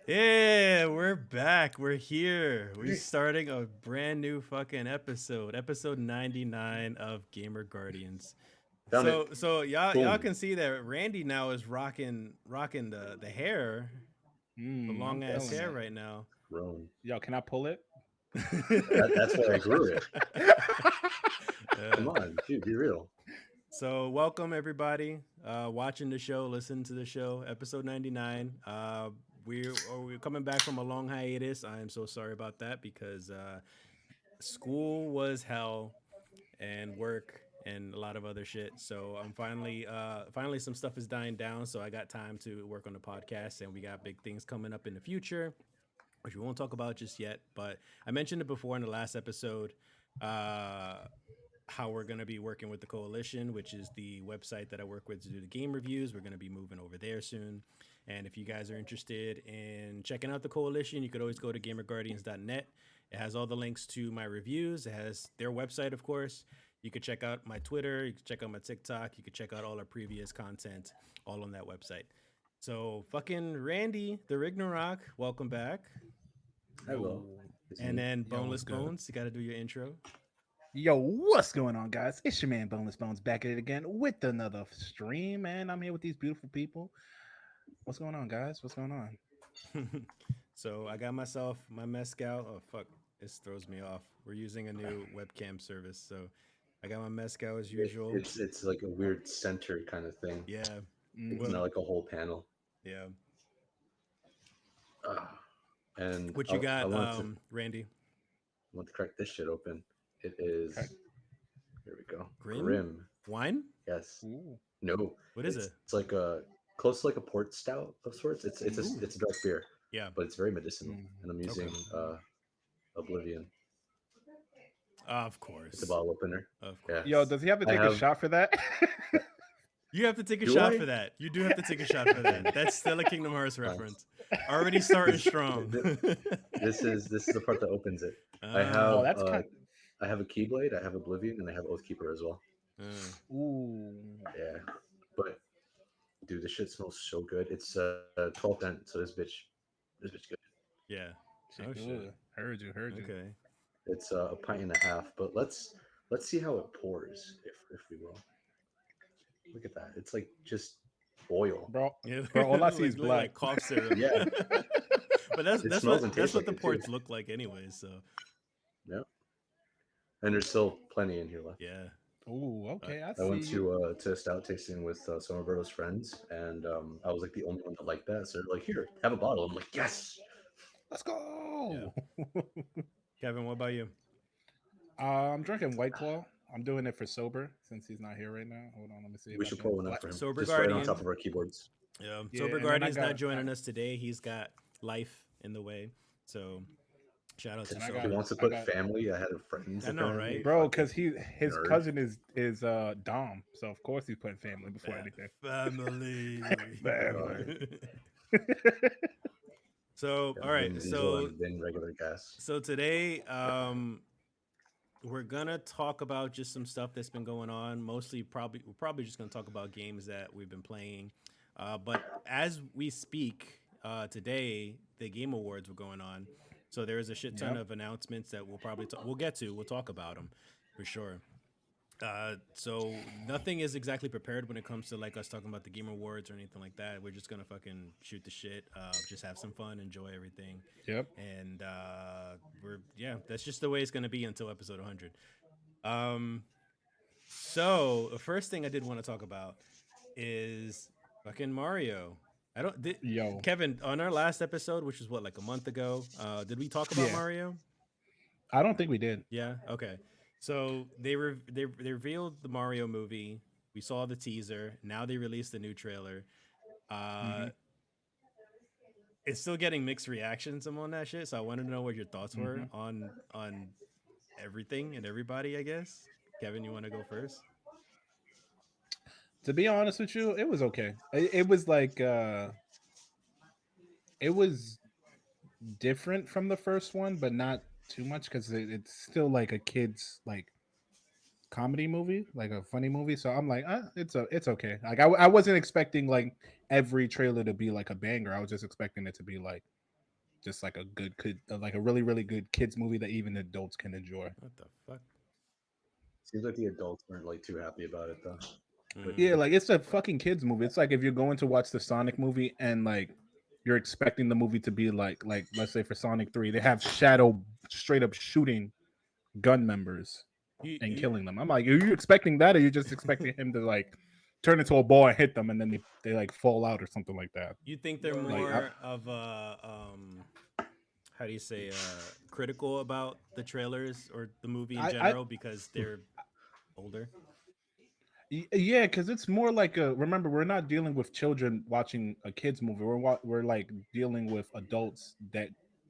Yeah, we're back. We're here. We're starting a brand new fucking episode 99 of Gamer Guardians. Found it. So y'all Boom. can see that Randy now is rocking the hair, the long I'm ass feeling hair it. right now. Grown. Yo, can I pull it? That's why I grew it. Come Uh, on, dude, be real. so welcome everybody watching the show, listen to the show, episode 99. We're coming back from a long hiatus. I am so sorry about that because school was hell and work and a lot of other shit. So I'm finally some stuff is dying down. So I got time to work on the podcast, and we got big things coming up in the future, which we won't talk about just yet. But I mentioned it before in the last episode. Uh, how we're going to be working with the coalition, which is the website that I work with to do the game reviews. We're going to be moving over there soon. And if you guys are interested in checking out the coalition, you could always go to gamerguardians.net. It has all the links to my reviews. It has their website, of course. You could check out my Twitter. You could check out my TikTok. You could check out all our previous content, all on that website. So, fucking Randy, the Ragnarok, welcome back. Hello. Yo, It's And me. then yo, what's Boneless good? Bones, you got to do your intro. Yo, what's going on, guys? It's your man Boneless Bones back at it again with another stream, man. I'm here with these beautiful people. What's going on, guys? What's going on? So I got myself my mezcal. Oh fuck, this throws me off. We're using a new webcam service, so I got my mezcal as usual. It's like a weird center kind of thing. Yeah, It's well, Hmm. not like a whole panel. yeah. Ah. And What I, you I got, wanted to Randy? want to crack this shit open. It Okay. is here we go. Grim Grim. wine? Yes. Ooh. No. What is it? It's like a close to like a port stout of sorts. Mm. It's a dark beer, Yeah. but it's very medicinal. Mm. And I'm Okay. using Oblivion. Of It's a course. bottle opener. Of Yeah. Yo, course. does he have to I take a have. shot for that? You have to take a Do shot for I? that. You do have to take a shot for that. That's still a Kingdom Hearts Fine. reference. Already starting This strong. this is the part that opens it. I Oh, have Ah, that's kind. I have a Keyblade, I have Oblivion, and I have Oathkeeper as well. uh, Ooh. Yeah, but dude, this shit smells so good. It's 12 cent, so this bitch good. yeah. Shit Oh shit. good. Heard you. Heard you. Okay. It's a pint and a half, but let's see how it pours, if we will. Look at that. It's like just oil. Bro, Yeah, bro, all I see is like black. cough syrup. Yeah, But that's it that's smells and what that's tastes what like the it too. ports look like anyways. So Yeah, and there's still plenty in here left. yeah. Ooh, Uh, okay, I I see went you. to a stout tasting with some of Roberto's friends, and I was like the only one that liked that. So they're like, "Here, have a bottle." I'm like, "Yes." Let's yeah. go. Kevin, what about you? I'm drinking White Claw. I'm doing it for sober since he's not here right now. Hold on, let me see if We I should can. pour one out Like, for him, Sober just right on Guardian. top of our keyboards. Yeah. yeah, Sober and then I Guardian's not got, joining us today. He's got life in the way. So shout out to and I He got, Sober. wants to I put got, family ahead of friends. I know, Apparently, right? bro, fucking because his nerd. cousin is Dom, so of course he's putting family before anything. Family. God, Family. So yeah, all right. Vin Diesel So and Vin regular gas. so today we're gonna talk about just some stuff that's been going on. Mostly, we're probably just gonna talk about games that we've been playing. But as we speak today, the Game Awards were going on, so there is a shit ton Yep. of announcements that we'll get to. We'll talk about them for sure. So nothing is exactly prepared when it comes to like us talking about the Game Awards or anything like that. We're just gonna fucking shoot the shit, just have some fun, enjoy everything, Yep. and that's just the way it's gonna be until episode 100. Um, so the first thing I did want to talk about is fucking Mario. I don't did, Yo. Kevin, on our last episode, which was what, like a month ago. Did we talk about Yeah. Mario? I don't think we did. Yeah. Okay. So they revealed the Mario movie. We saw the teaser. Now they released the new trailer. Hmm. Uh, it's still getting mixed reactions on that shit. So I wanted to know what your thoughts were Hmm. on everything and everybody. I guess. Kevin, you want to go first? To be honest with you, it was okay. It was like it was different from the first one, but not too much because it's still like a kid's like comedy movie, like a funny movie. So I'm like, it's okay. Like I wasn't expecting like every trailer to be like a banger. I was just expecting it to be like just like a good kid, like a really good kids movie that even adults can enjoy. What the fuck? Seems like the adults weren't like too happy about it though. But Yeah, Mm. like it's a fucking kids movie. It's like if you're going to watch the Sonic movie and like you're expecting the movie to be like let's say for Sonic 3, they have Shadow straight up shooting gun members You, and you killing them. I'm like, are you expecting that or are you just expecting him to like turn into a ball and hit them and then they like fall out or something like that? you think they're Like more of how do you say critical about the trailers or the movie in I general because they're older? yeah, because it's more like a. Remember, we're not dealing with children watching a kids movie. We're like dealing with adults that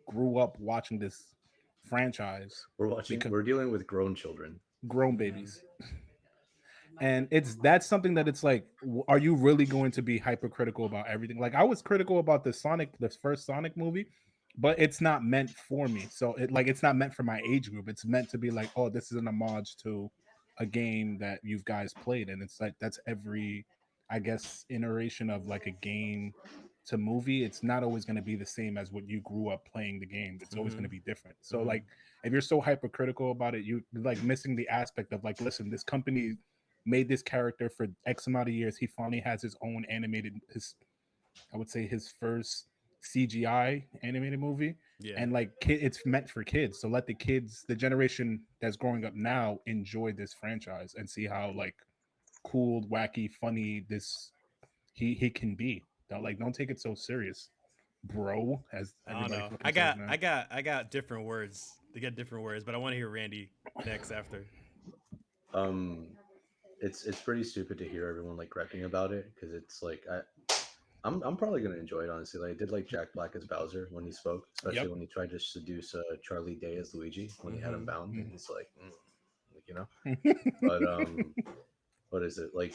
grew up watching this franchise because we're dealing with grown children. grown Mm. babies, and that's something that it's like, are you really going to be hypercritical about everything? Like I was critical about the first Sonic movie, but it's not meant for me. So it's not meant for my age group. It's meant to be like, oh, this is an homage to a game that you guys played, and it's like that's every, I guess, iteration of like a game to movie. It's not always going to be the same as what you grew up playing the game. It's always going to Mhm. be different. So Mhm. like if you're so hypercritical about it, you like missing the aspect of like, listen, this company made this character for X amount of years. He finally has his own animated, his I would say his first CGI animated movie, Yeah. and like it's meant for kids. So let the kids, the generation that's growing up now, enjoy this franchise and see how like cool, wacky, funny this he can be. Don't take it so serious, bro, as I don't everybody know. fucking says now. I got different words. They get different words, but I want to hear Randy next after. Um, it's pretty stupid to hear everyone like repping about it because it's like I'm probably gonna enjoy it honestly. Like I did like Jack Black as Bowser when he spoke, especially Yep. when he tried to seduce Charlie Day as Luigi when he had him Mhm. bound, and Mhm. he's like, like But what is it like?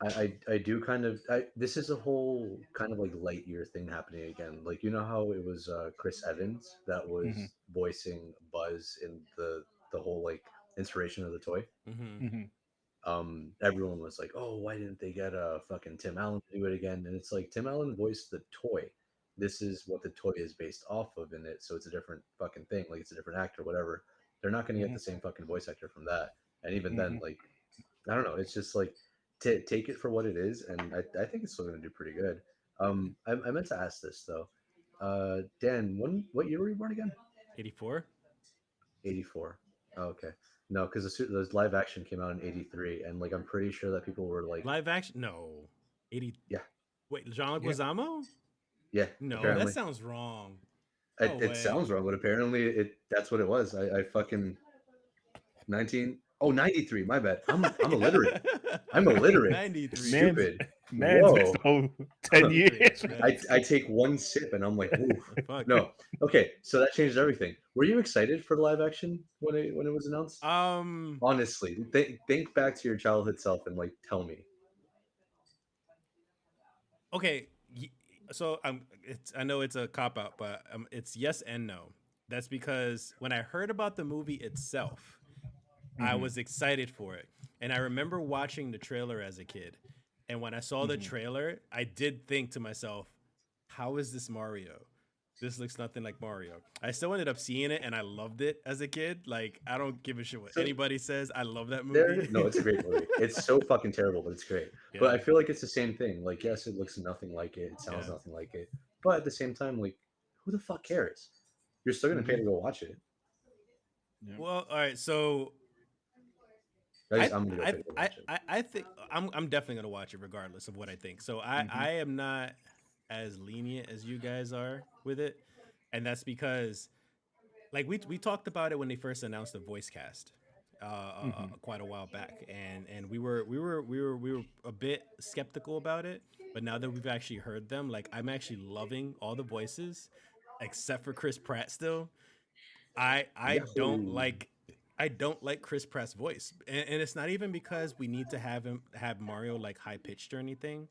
I do kind of this is a whole kind of like light year thing happening again. Like how it was Chris Evans that Mhm. was voicing Buzz in the whole like inspiration of the toy. Mhm. Mhm. Everyone was like, "Oh, why didn't they get fucking Tim Allen to do it again?" And it's like Tim Allen voiced the toy. This is what the toy is based off of in it, so it's a different fucking thing. Like it's a different actor, whatever. They're not going to get Mhm. the same fucking voice actor from that. And even then, Mhm. like I don't know, it's just like take it for what it is, and I think it's still going to do pretty good. I meant to ask this though, Dan, what year were you born again? 84. 84. Oh, okay. No, because the live action came out in 83, and like I'm pretty sure that people were like, Live action? No. 80. yeah, Wait, Jean Yeah. Leguizamo? yeah, No, that apparently. sounds wrong. It, No it way. sounds wrong, but apparently that's what it was. I fucking 19. Oh, 93. My bad. I'm illiterate. I'm illiterate. 93. Man's Stupid. man's missed Whoa. the whole 10 93. years. I take one sip and I'm like, oof. Fuck. No. Okay, so that changed everything. Were you excited for the live action when it was announced? Um. Honestly, think back to your childhood self and like tell me. Okay. So It's. I know it's a cop out, but it's yes and no. That's because when I heard about the movie itself, I Hmm. was excited for it, and I remember watching the trailer as a kid. And when I saw the Hmm. trailer, I did think to myself, "How is this Mario? This looks nothing like Mario." I still ended up seeing it, and I loved it as a kid. Like I don't give a shit what So anybody says. I love that there movie. no, it's a great movie. It's so fucking terrible, but it's great. But Yeah, I feel like it's the same thing. Like, yes, it looks nothing like it. It sounds yeah. nothing like it. But at the same time, like, who the fuck cares? You're still gonna pay Hmm. to go watch it. Yeah. Well, all right. So At least I'm gonna go pay to go watch it. I think I'm definitely gonna watch it regardless of what I think. So Hmm. I am not as lenient as you guys are with it, and that's because like we talked about it when they first announced the voice cast Hmm. quite a while back, and we were a bit skeptical about it, but now that we've actually heard them, like I'm actually loving all the voices except for Chris Pratt still. I don't Yahoo! like I don't like Chris Pratt's voice, and it's not even because we need to have Mario like high pitched or anything,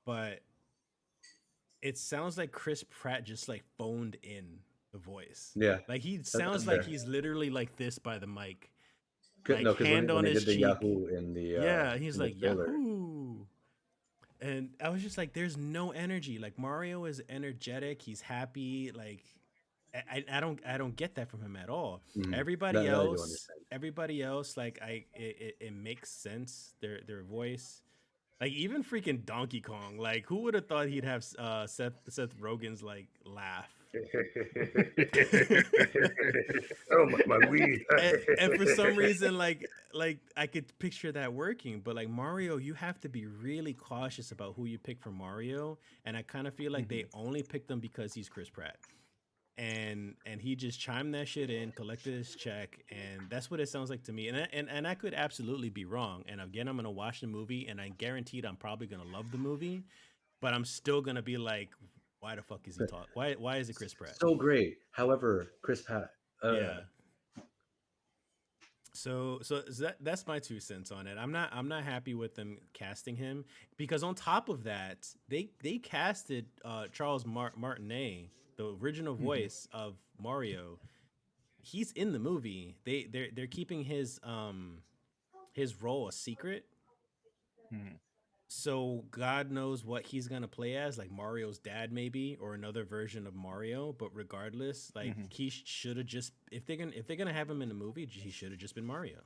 but it sounds like Chris Pratt just like phoned in the voice. Yeah, Like he that's sounds like fair. he's literally like this by the mic. like No, because hand when on they his did the cheek. Yahoo Yeah, he's in the like trailer. Yahoo. And I was just like, there's no energy. Like Mario is energetic. He's happy. Like I don't get that from him at all. Mhm. Everybody That I do else, understand. like it makes sense. Their voice. Like even freaking Donkey Kong. Like who would have thought he'd have Seth Rogen's like laugh. Oh my weed. And for some reason like I could picture that working, but like Mario, you have to be really cautious about who you pick for Mario, and I kind of feel like they Mhm. only picked him because he's Chris Pratt. And he just chimed that shit in, collected his check, and that's what it sounds like to me. And I could absolutely be wrong. And again, I'm gonna watch the movie, and I guaranteed I'm probably gonna love the movie, but I'm still gonna be like, why the fuck is he talk? Why is it Chris Pratt? So great. However, Chris Pratt. Yeah. So that's my 2 cents on it. I'm not happy with them casting him because on top of that, they casted Charles Martinet, the original Mhm. voice of Mario. He's in the movie. They're keeping his role a secret. Mhm. So God knows what he's gonna play as, like Mario's dad maybe, or another version of Mario. But regardless, like Mhm. he should have just, if they're gonna have him in the movie, he should have just been Mario.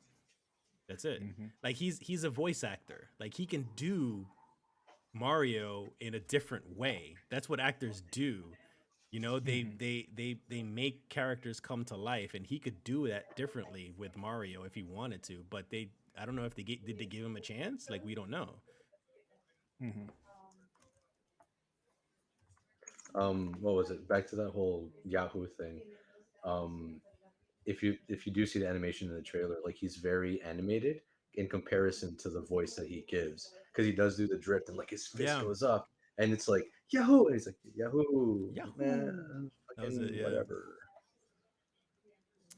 That's it. Mhm. Like he's a voice actor. Like he can do Mario in a different way. That's what actors do. You know, Mhm. they make characters come to life, and he could do that differently with Mario if he wanted to. But I don't know if did they give him a chance? Like we don't know. Mhm. What was it? Back to that whole Yahoo thing. Um, if you do see the animation in the trailer, like he's very animated in comparison to the voice that he gives, because he does do the drift and like his fist Yeah, goes up and it's like Yahoo, and he's like Yahoo, Yahoo! man, That was it. fucking Yeah, whatever.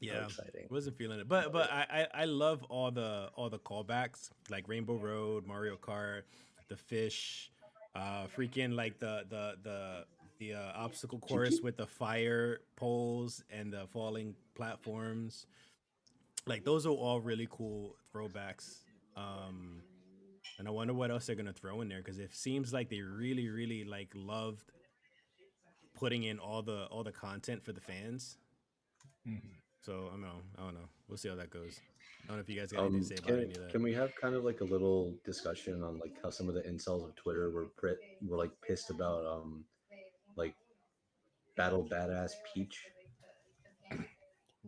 How yeah. exciting! Wasn't feeling it, Love but it. I love all the callbacks like Rainbow Road, Mario Kart, the fish, freaking like the obstacle Cheep course cheep. with the fire poles and the falling platforms. Like those are all really cool throwbacks. Um, and I wonder what else they're gonna throw in there because it seems like they really like loved putting in all the content for the fans. Mhm. So I don't know. We'll see how that goes. I don't know if you guys got anything to say about Can any of that. can we have kind of like a little discussion on like how some of the incels of Twitter were like pissed about like Battle Badass Peach?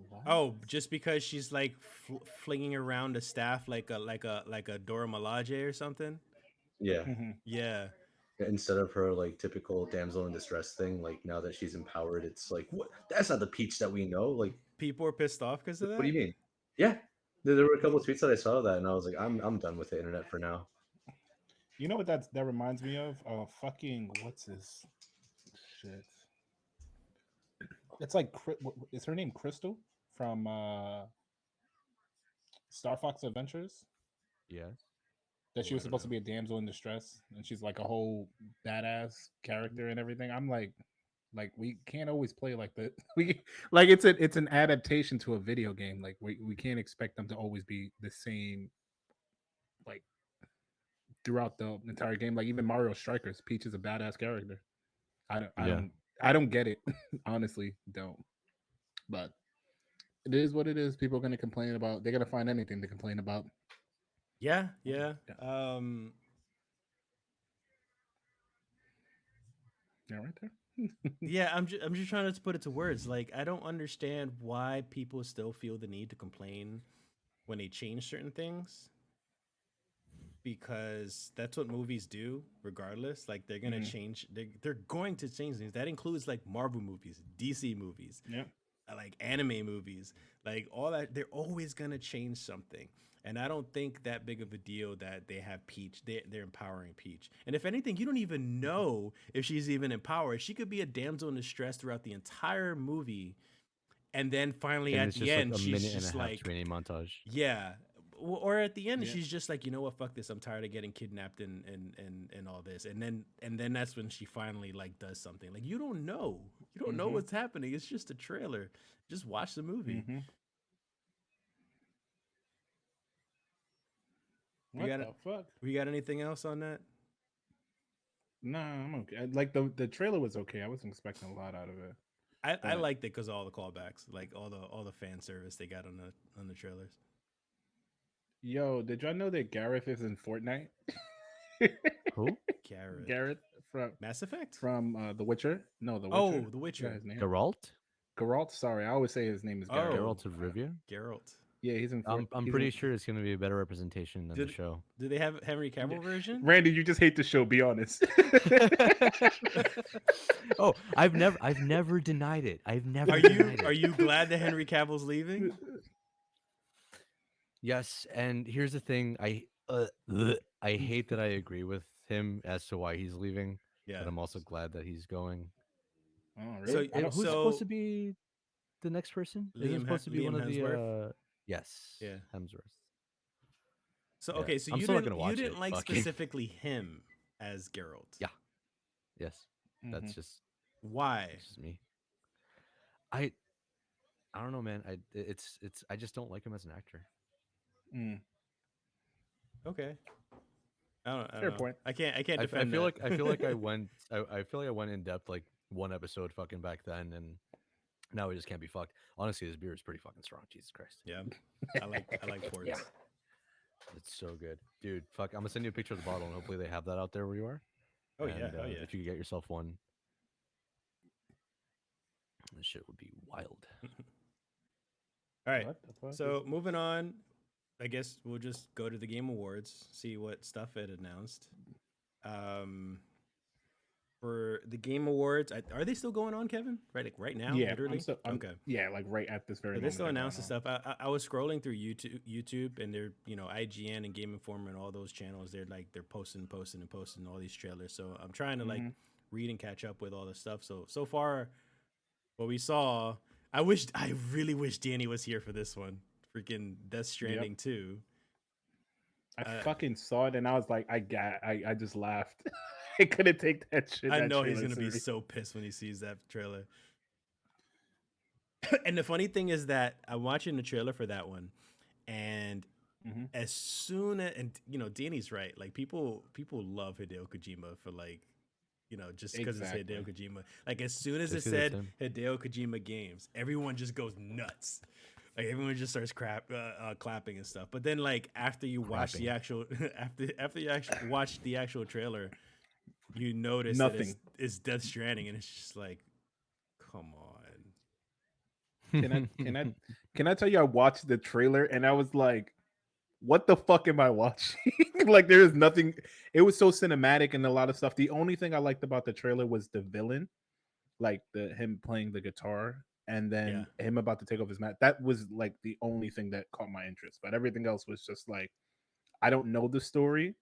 What? Oh, just because she's like flinging around a staff like a Dora Milaje or something. Yeah, Mhm. Yeah, instead of her like typical damsel in distress thing, like now that she's empowered, it's like what? That's not the Peach that we know. Like, people are pissed off because of what do that. you mean? Yeah, there were a couple of tweets that I saw that, and I was like, I'm done with the internet for now. You know what that reminds me of? Fucking what's his shit? It's like is her name Crystal from Star Fox Adventures? Yes. That she Oh, I was don't supposed to know. be a damsel in distress, and she's like a whole badass character and everything. I'm like we can't always play like that. We like it's an adaptation to a video game. Like we can't expect them to always be the same like throughout the entire game. Like even Mario Strikers, Peach is a badass character. I don't I Yeah. don't I don't get it. Honestly, don't. But it is what it is. People are gonna complain about. They're gonna find anything to complain about. Yeah, yeah. Yeah, yeah, right there. Yeah. I'm just trying to put it to words. Like I don't understand why people still feel the need to complain when they change certain things because that's what movies do regardless. Like they're gonna Mm, change, they're going to change things. That includes like Marvel movies, DC movies, yeah. like anime movies, like all that. They're always gonna change something, and I don't think that big of a deal that they have Peach. They're empowering Peach, and if anything, you don't even know if she's even empowered. She could be a damsel in distress throughout the entire movie, and then finally And at it's the just like end a she's minute and a just half like, training montage. yeah. Or at the end Yeah. she's just like, you know what, fuck this, I'm tired of getting kidnapped and all this, and then that's when she finally like does something. Like you don't know Mm-hmm. what's happening. It's just a trailer. Just watch the movie. Mm-hmm. You What got the it? fuck? We got anything else on that? Nah, I'm okay. Like the trailer was okay. I wasn't expecting a lot out of it, I but liked it because all the callbacks, like all the fan service they got on the trailers. yo, did y'all know that Gareth is in Fortnite? Who? Garrett, Gareth from Mass Effect. The Witcher. No, The Witcher. Oh, The I forgot Witcher. his name. Geralt? Geralt. Sorry, I always say his name is Gareth. Oh, Geralt of Rivia? Geralt. Yeah, he's in Fort. I'm He's pretty in. sure it's gonna be a better representation than the Did show. did they have Henry Cavill version? Randy, you just hate the show. Be honest. Oh, I've never denied it. I've never Are you denied are it. you glad that Henry Cavill's leaving? Yes, and here's the thing. I hate that I agree with him as to why he's leaving, Yeah. but I'm also glad that he's going. Oh, So really? I don't. Who's I, supposed to be the next person? Isn't it supposed to be Liam one of the Hemsworth. yes, Yeah. Hemsworth. So Yeah. okay, so I'm you still not didn't gonna you watch didn't it. like Fucking specifically him as Geralt. yeah. Yes. Mhm. Why? That's just me. I I don't know, man. It's I just don't like him as an actor. Mm, Okay. I don't fair know. point. I can't I defend feel that. like I feel like I went in depth like one episode fucking back then, and now we just can't be fucked. Honestly, this beer is pretty fucking strong. Jesus Christ. Yeah. I like Yeah. ports. It's so good, dude. Fuck, I'm gonna send you a picture of the bottle, and hopefully they have that out there where you are. Oh yeah, And hell yeah. if you could get yourself one, this shit would be wild. All right. What the fuck? So moving on, I guess we'll just go to the Game Awards, see what stuff it announced. Um, for the Game Awards, are they still going on, Kevin? Right now, Yeah, literally. I'm yeah, like right at this very So they moment. still they're going announced the on. stuff. I was scrolling through YouTube, and they're IGN and Game Informer and all those channels. They're posting all these trailers. So I'm trying to like Mhm. read and catch up with all the stuff. So far, what we saw, I really wish Danny was here for this one. Freaking Death Stranding 2. I Uh, fucking saw it and I was like, I just laughed. I couldn't take that shit. I that know he's trailer gonna be serious. so pissed when he sees that trailer. And the funny thing is that I'm watching the trailer for that one, and Mhm. as soon as Danny's right. Like people love Hideo Kojima for like just because it's Exactly. Hideo Kojima. Like as soon as it Just 'cause it's said him. Hideo Kojima games, everyone just goes nuts. Like everyone just starts clapping and stuff. But then like after you watch the Crapping. actual after you actually watch the actual trailer, you notice that Nothing. it's Death Stranding, and it's just like, come on. Can I can I can I tell you I watched the trailer and I was like, what the fuck am I watching? Like there is nothing. It was so cinematic and a lot of stuff. The only thing I liked about the trailer was the villain, like the him playing the guitar and Yeah. then him about to take off his mask. That was like the only thing that caught my interest. But everything else was just like I don't know the story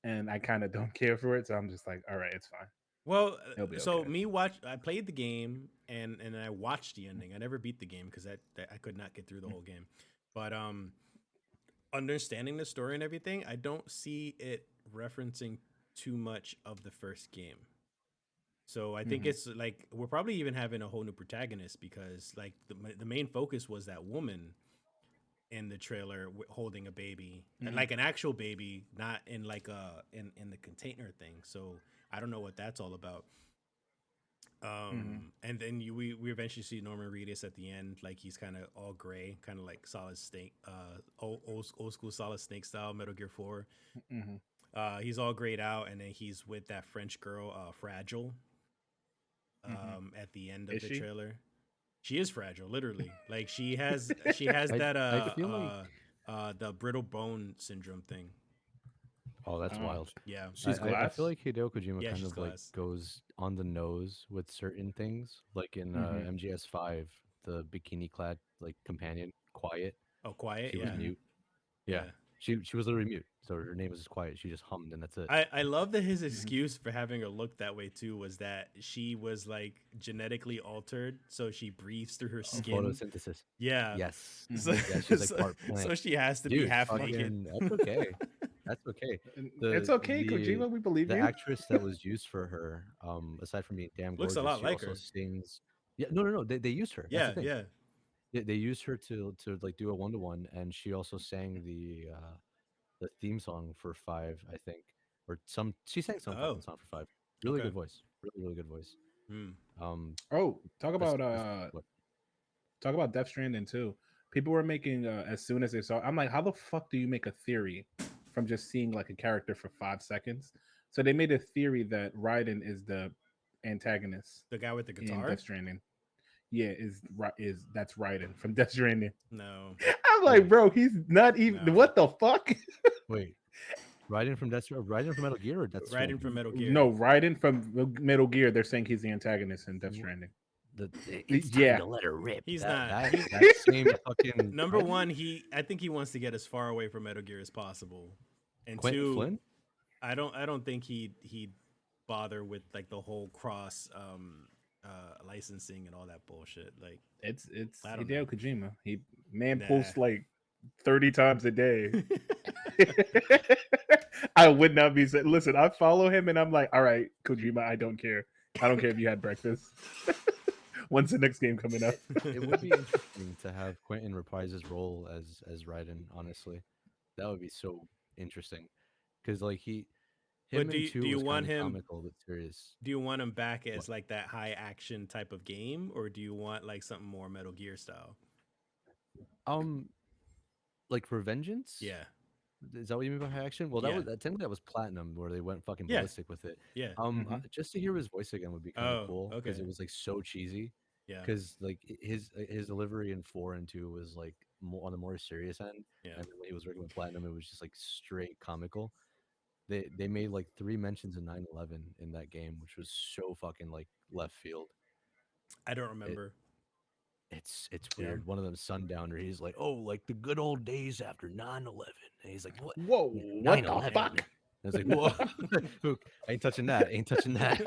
and I kind of don't care for it. So I'm just like, all right, it's fine. Well, It'll be so okay. I played the game and I watched the ending. I never beat the game because that I could not get through the whole game. But understanding the story and everything, I don't see it referencing too much of the first game. So I think Mhm. it's like we're probably even having a whole new protagonist because like the main focus was that woman in the trailer holding a baby, Mhm. like an actual baby, not in like in the container thing. So I don't know what that's all about. Mhm. And then we eventually see Norman Reedus at the end, like he's kind of all gray, kind of like Solid Snake, old school Solid Snake style, Metal Gear 4. Mhm. He's all grayed out, and then he's with that French girl, Fragile, Mhm. at the end of Is the she? trailer. She is fragile, literally. Like she has that I feel like the brittle bone syndrome thing. oh, that's Oh, wild. Yeah, she's I feel glass. like Hideo Kojima yeah, kind she's of like glass. goes on the nose with certain things, like in Mhm. MGS5, the bikini clad like companion, Quiet. Oh, quiet. She was Yeah, Mhm. mute. Yeah, yeah. she was literally mute, so her name was just Quiet. She just hummed, and that's it. I love that his Mhm. excuse for having her look that way too was that she was like genetically altered, so she breathes through her skin. Photosynthesis. Yeah, Yes. so Mhm. Yeah, she's like so, part plant. so she has to be Dude, half naked. fucking that's okay. That's okay. It's The okay, the Kojima. We believe the you. actress that was used for her, aside from being damn Looks a gorgeous, lot she like also her. sings. Yeah, no. They used her. That's the Yeah, thing. yeah. They used her to like do a 1-to-1, and she also sang the the theme song for Five, I think, or some. She sang some fucking Oh, song for Five. Really okay. good voice. Really really good voice. Hmm. Um, Oh, this what? talk about Death Stranding too. People were making as soon as they saw. I'm like, how the fuck do you make a theory from just seeing like a character for 5 seconds? So they made a theory that Raiden is the antagonist The guy with the in Death guitar? Stranding. Yeah, is that's Raiden from Death Stranding. No, I'm like, Wait, bro, he's not even. no. What the fuck? wait. Riding from Metal Gear or Death Writing from Stranding? Metal Gear. No, Raiden from Metal Gear. They're saying he's the antagonist in Death Wh- Stranding. it's time Yeah, to let her rip. He's That not. that He's that same fucking number Quentin one. I think he wants to get as far away from Metal Gear as possible. And Quentin two, Flynn. I don't think he'd bother with like the whole cross licensing and all that bullshit. Like it's I don't know. Hideo Kojima. He man Nah. posts like 30 times a day. I would not be saying, listen, I follow him and I'm like, all right, Kojima, I don't care. I don't care if you had breakfast. When's the next game coming up? It would be interesting to have Quentin reprise his role as Raiden. Honestly, that would be so interesting because like But him in do two you was want kind of him? comical but serious. Do you want him back What? as like that high action type of game, or do you want like something more Metal Gear style? Um, like for Vengeance. Yeah, Is that what you mean by high action? Well, yeah, technically that was Platinum, where they went fucking yeah, ballistic with it. yeah. Hmm. Just to hear his voice again would be kind of Oh, cool because okay. it was like so cheesy. Yeah, Because like his delivery in 4 and 2 was like more on the more serious end, yeah. and then when he was working with Platinum, it was just like straight comical. They made like 3 mentions of 9/11 in that game, which was so fucking like left field. I don't It remember. it's Yeah. weird. One of them Sundowner, he's like, oh, like the good old days after 9/11, and he's like, what Whoa, what nine the eleven? fuck? I was like, whoa, ain't touching that, ain't touching that.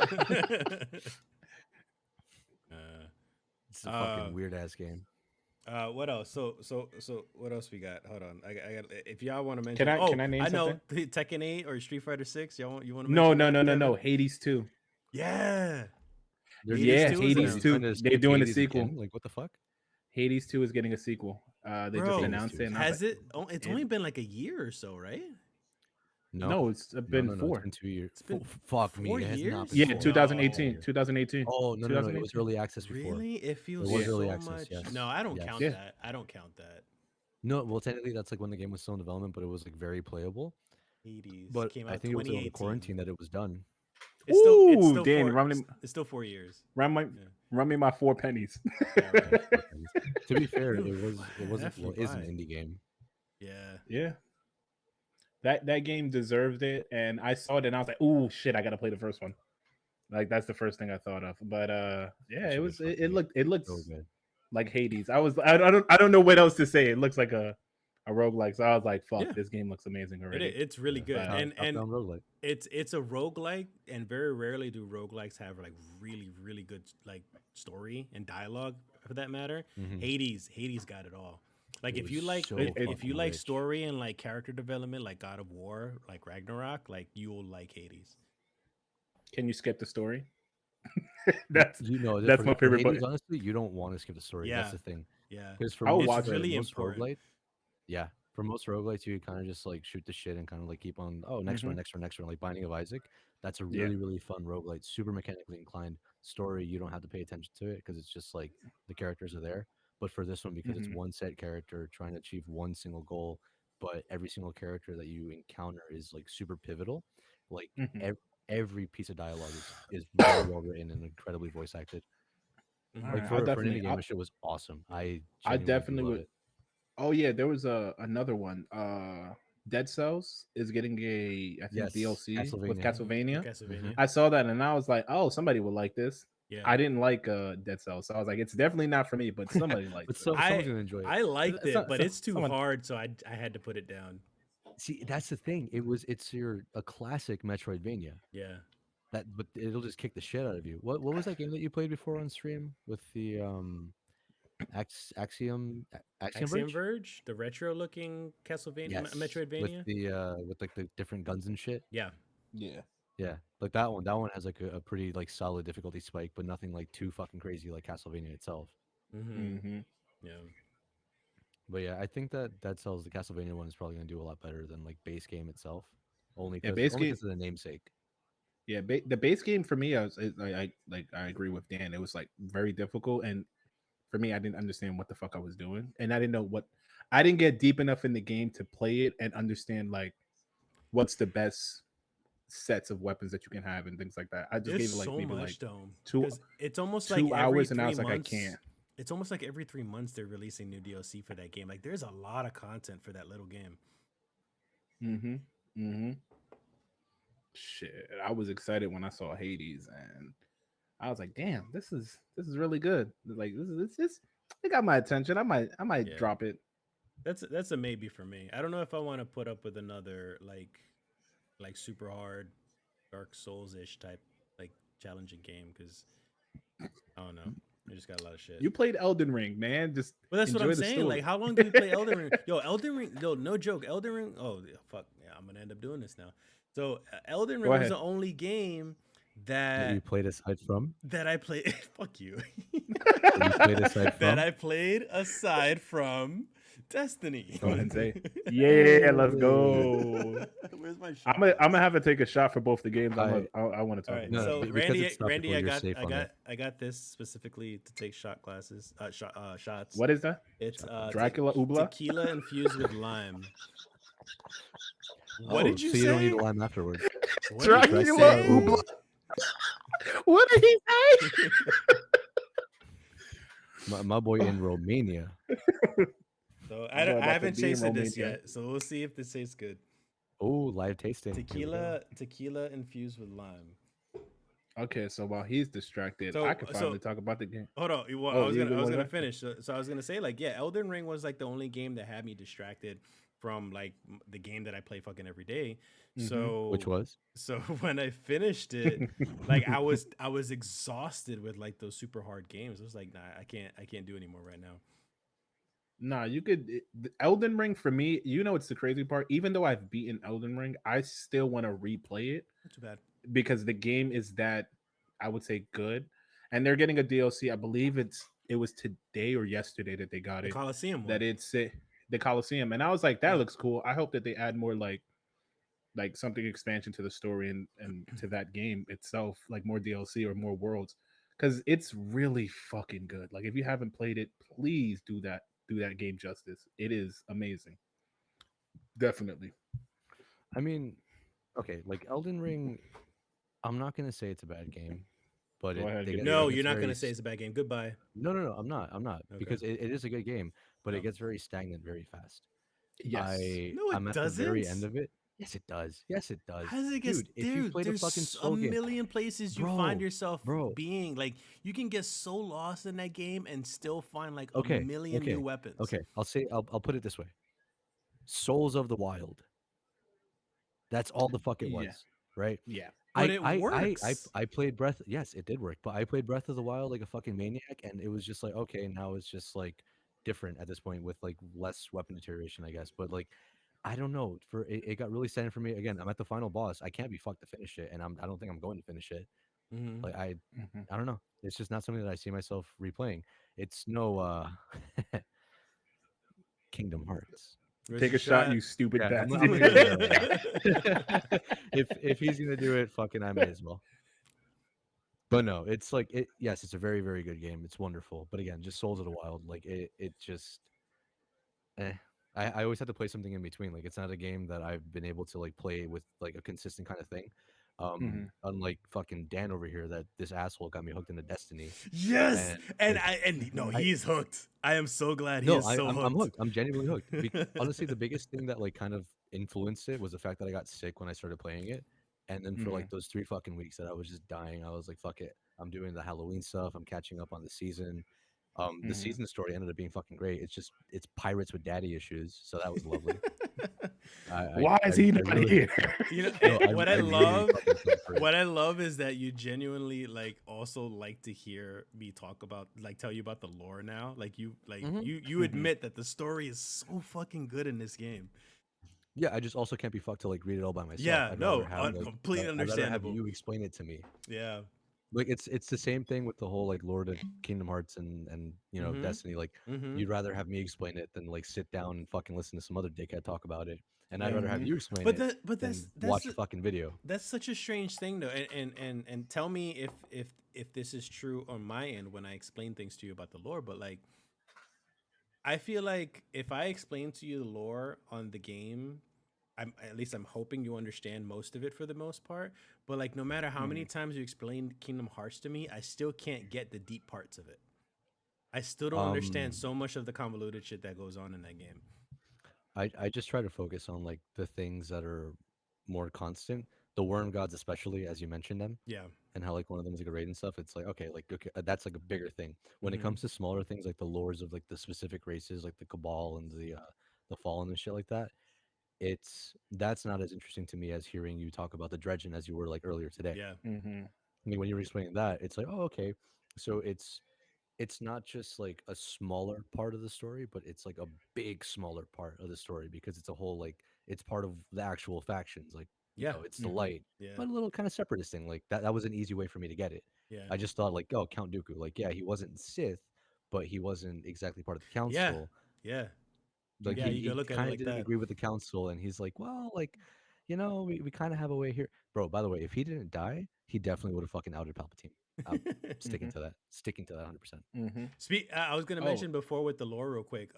It's a uh, fucking weird ass game. what else? So what else we got? Hold on. I got if y'all want to Can mention. I Oh, can I name I know something? Tekken 8 or Street Fighter 6. You want to No, mention no, that, no, no, no. Kevin? Hades 2. Yeah, Hades Yeah, 2 is Hades Are you announced. trying 2. to They're escape doing a Hades sequel. again? Like, what the fuck? Hades 2 is getting a sequel. They just Bro, Hades announced 2 it, is and I was like, has it? Oh, it's it, only been like a year or so, right? no, no, it's no, been no, no. It's 4. been 2 years. It's been Fuck me, four it has not been Yeah, years. 4. It has been a 2018. No, year. 2018. Oh no, no, no! It was 2018. early access before. really? It It feels Yeah. was early so access. much. No, Yes, I don't count Yeah. yes. that. I don't count that. No, well, technically, that's like when the game was still in development, but it was like very playable. Hades But came I out think it was over the 2018. quarantine that it was done. Ooh, Danny, It's still 4 years. run my Yeah, run me my 4 pennies. yeah, Yeah, right. 4 pennies. To be fair, Phew, it was F you well, is an buy. indie game. Yeah, Yeah. That game deserved it, and I saw it and I was like, "Ooh, shit! I gotta play the first one." Like that's the first thing I thought of. But yeah, Such a it good was. fucking game. It So looks good. like Hades. I don't know what else to say. It looks like a roguelike. So I was like, "Fuck, yeah. this game looks amazing already." It's really Yeah, good, But and top down roguelite. it's a roguelike, and very rarely do roguelikes have like really good like story and dialogue for that matter. Hmm. Hades got it all. Like It if was you like so if you fucking like rich. story and like character development like God of War, like Ragnarok, like you'll like Hades. can you skip the story? Y- that's You know, that's my for favorite. Hades, But honestly, you don't want to skip the story. That's Yeah, the thing. yeah. Because I'll It's watch it. really most important. roguelites, yeah, for most roguelites, you kind of just like shoot the shit and kind of like keep on. Oh, next one, Hmm. next one, next one. Like Binding of Isaac, that's a Yeah. really fun roguelite. Super mechanically inclined story. You don't have to pay attention to it because it's just like the characters are there. But for this one, because it's Hmm. one set character trying to achieve one single goal, but every single character that you encounter is like super pivotal. Like Hmm. every piece of dialogue is very well written and incredibly voice acted. All Hmm. Like right, I'll for an definitely. indie game, the shit was awesome. I I genuinely do definitely love would. it. Oh yeah, there was another one. Dead Cells is getting a I think Yes, DLC with Castlevania. With Castlevania. Hmm. Castlevania, I saw that and I was like, oh, somebody would like this. yeah. I didn't like Dead Cells, so I was like, it's definitely not for me, but somebody likes But it. someone's gonna enjoy it. I liked it, but it's too Someone. hard, so I had to put it down. See, that's the thing. It's your a classic Metroidvania. Yeah, But it'll just kick the shit out of you. What was that game that you played before on stream with the Axiom Axiom Verge? Verge, the retro looking Castlevania, Yes, Metroidvania. with like the different guns and shit. Yeah. Yeah. Yeah, like that one. That one has like a pretty like solid difficulty spike, but nothing like too fucking crazy like Castlevania itself. Mm-hmm. Hmm. Yeah. But yeah, I think that Dead Cells, the Castlevania one, is probably gonna do a lot better than like base game itself, Yeah, base only game. because of the namesake. Yeah, the base game for me, I agree with Dan. It was like very difficult, and for me, I didn't understand what the fuck I was doing, and I didn't know what. I didn't get deep enough in the game to play it and understand like what's the best sets of weapons that you can have and things like that. I just There's gave it like so maybe like much though, two because it's almost like two every hours, and I three was like, I months. can't. It's almost like every 3 months they're releasing new DLC for that game. Like there's a lot of content for that little game. Mm-hmm. Mm-hmm. Shit, I was excited when I saw Hades, and I was like, damn, this is really good. Like this it got my attention. I might Yeah, drop it. that's a maybe for me. I don't know if I want to put up with another like super hard Dark Souls ish type like challenging game because I don't know. I just got a lot of shit. You played Elden Ring, man. Just But that's what I'm enjoy the saying. Like, story. how long do we play Elden Ring? Yo, Elden Ring. Yo, no joke. Elden Ring. Oh, yeah, fuck. Yeah, I'm gonna end up doing this now. So, Elden Go Ring was ahead. the only game That you that played aside from, I played. Fuck you. that you played aside That from. I played aside from Destiny. Go ahead and say, yeah, let's Hey. go. Where's my I'm shot gonna I'm glass? gonna have to take a shot for both the games. I I want to All talk right, about no, it, so but because it's Randy, topical, you're safe on it. I got this specifically to take shot glasses, shots. what is that? It's Shot glass. Dracula Ubla? tequila infused with lime. What Oh, did you so you don't need a say? lime afterwards. What did you Dracula Dracula Ubla. say? Ubla. What did he say? My boy in Romania. So Boy I about to haven't be in tasted this Romania. yet, so we'll see if this tastes good. Oh, live tasting. Here we go. Tequila infused with lime. Okay, so while he's distracted, I So can so finally talk about the game. hold on. Well, Oh, you I was want to gonna go? finish. So I was gonna say like yeah, Elden Ring was like the only game that had me distracted from like the game that I play fucking every day. Mm-hmm. Which So was? when I finished it, like I was exhausted with like those super hard games. I was like, nah, I can't do anymore right now. Nah, you could. The Elden Ring for me, it's the crazy part. Even though I've beaten Elden Ring, I still want to replay it Not too bad. because the game is that I would say good, and they're getting a DLC. I believe it was today or yesterday that they got The it. Coliseum That one. it's the Coliseum, and I was like, that Yeah. looks cool. I hope that they add more like something expansion to the story and to that game itself, like more DLC or more worlds, because it's really fucking good. Like if you haven't played it, please do that game justice. It is amazing. Definitely. I mean, okay, like Elden Ring. I'm not gonna say it's a bad game, but Go ahead, give me No, it your you're gets not very gonna say it's a bad game. Goodbye. no. I'm not Okay. because it is a good game, but it No. gets very stagnant very fast. yes. No, I'm it at the very end doesn't. of it. Yes, it does. Yes, it does. How does it get, Dude, if you dude? played a fucking There's a soul game, million places you find bro, yourself bro. being. Like you can get so lost in that game and still find like a Okay, million new okay, weapons. okay. I'll put it this way. Souls of the Wild. That's all the fuck it Yeah. was, right? Yeah. But it works. I played Breath. Yes, it did work, but I played Breath of the Wild like a fucking maniac, and it was just like okay, now it's just like different at this point with like less weapon deterioration, I guess. But like I don't know, it got really sad for me. Again, I'm at the final boss. I can't be fucked to finish it, and I don't think I'm going to finish it. Hmm. Like Mhm. I don't know. It's just not something that I see myself replaying. It's no Kingdom Hearts. Where's Take your a shot, shot? you stupid Yeah, bastard. I'm gonna give it a if he's gonna do it, fucking I may as well. But no, it's like it. Yes, it's a very very good game. It's wonderful. But again, just Souls of the Wild, like it just. Eh. I always have to play something in between. Like it's not a game that I've been able to like play with like a consistent kind of thing. Mhm. Unlike fucking Dan over here, that this asshole got me hooked into Destiny, Yes, and and like no, I he's hooked. I am so glad he no, is so I'm hooked. hooked. I'm genuinely hooked. Honestly, the biggest thing that like kind of influenced it was the fact that I got sick when I started playing it, and then for like Mhm. those 3 fucking weeks that I was just dying, I was like, "Fuck it, I'm doing the Halloween stuff. I'm catching up on the season." The Mhm. season story ended up being fucking great. It's just it's pirates with daddy issues, so that was lovely. Why is he I not really here? You know no, what I I really love. fucking fell for it. What I love is that you genuinely like also like to hear me talk about like tell you about the lore now. Hmm. You Mhm. admit that the story is so fucking good in this game. Yeah, I just also can't be fucked to like read it all by myself. Yeah, no, I'd completely rather have understandable. you explain it to me. Yeah. Like it's the same thing with the whole like Lord of Kingdom Hearts and Mm-hmm. Destiny. Like Mm-hmm. you'd rather have me explain it than like sit down and fucking listen to some other dickhead talk about it. And I'd Yeah. rather have Hmm. you explain But it that's than watch a fucking video. that's such a strange thing though. And tell me if this is true on my end when I explain things to you about the lore. But like I feel like if I explain to you the lore on the game, I'm at least I'm hoping you understand most of it for the most part. But like no matter how many Hmm. times you explain Kingdom Hearts to me, I still can't get the deep parts of it. I still don't understand Um so much of the convoluted shit that goes on in that game. I just try to focus on like the things that are more constant. The worm gods especially, as you mentioned them, Yeah. and how like one of them is like a raid and stuff. It's like okay, that's like a bigger thing. When it Mm-hmm. comes to smaller things like the lores of like the specific races, like the Cabal and the Fallen and shit like that, that's not as interesting to me as hearing you talk about the Dredgen as you were like earlier today. Yeah. Hmm. I mean, when you were explaining that, it's like, oh, okay, so it's not just like a smaller part of the story, but it's like a big smaller part of the story because it's a whole like it's part of the actual factions. Like, Yeah. it's the Hmm. light, Yeah. but a little kind of separatist thing. Like that was an easy way for me to get it. Yeah. I just thought like, oh, Count Dooku, like yeah, he wasn't Sith, but he wasn't exactly part of the Yeah. council. Yeah. Like Yeah. Hmm. You can he look at it kind of like didn't that. agree with the council, and he's like, well, like, we kind of have a way here, bro. By the way, if he didn't die, he definitely would have fucking outed Palpatine. I'm Hmm. sticking to that 100%. Hmm. I was gonna Oh, mention before with the lore real quick.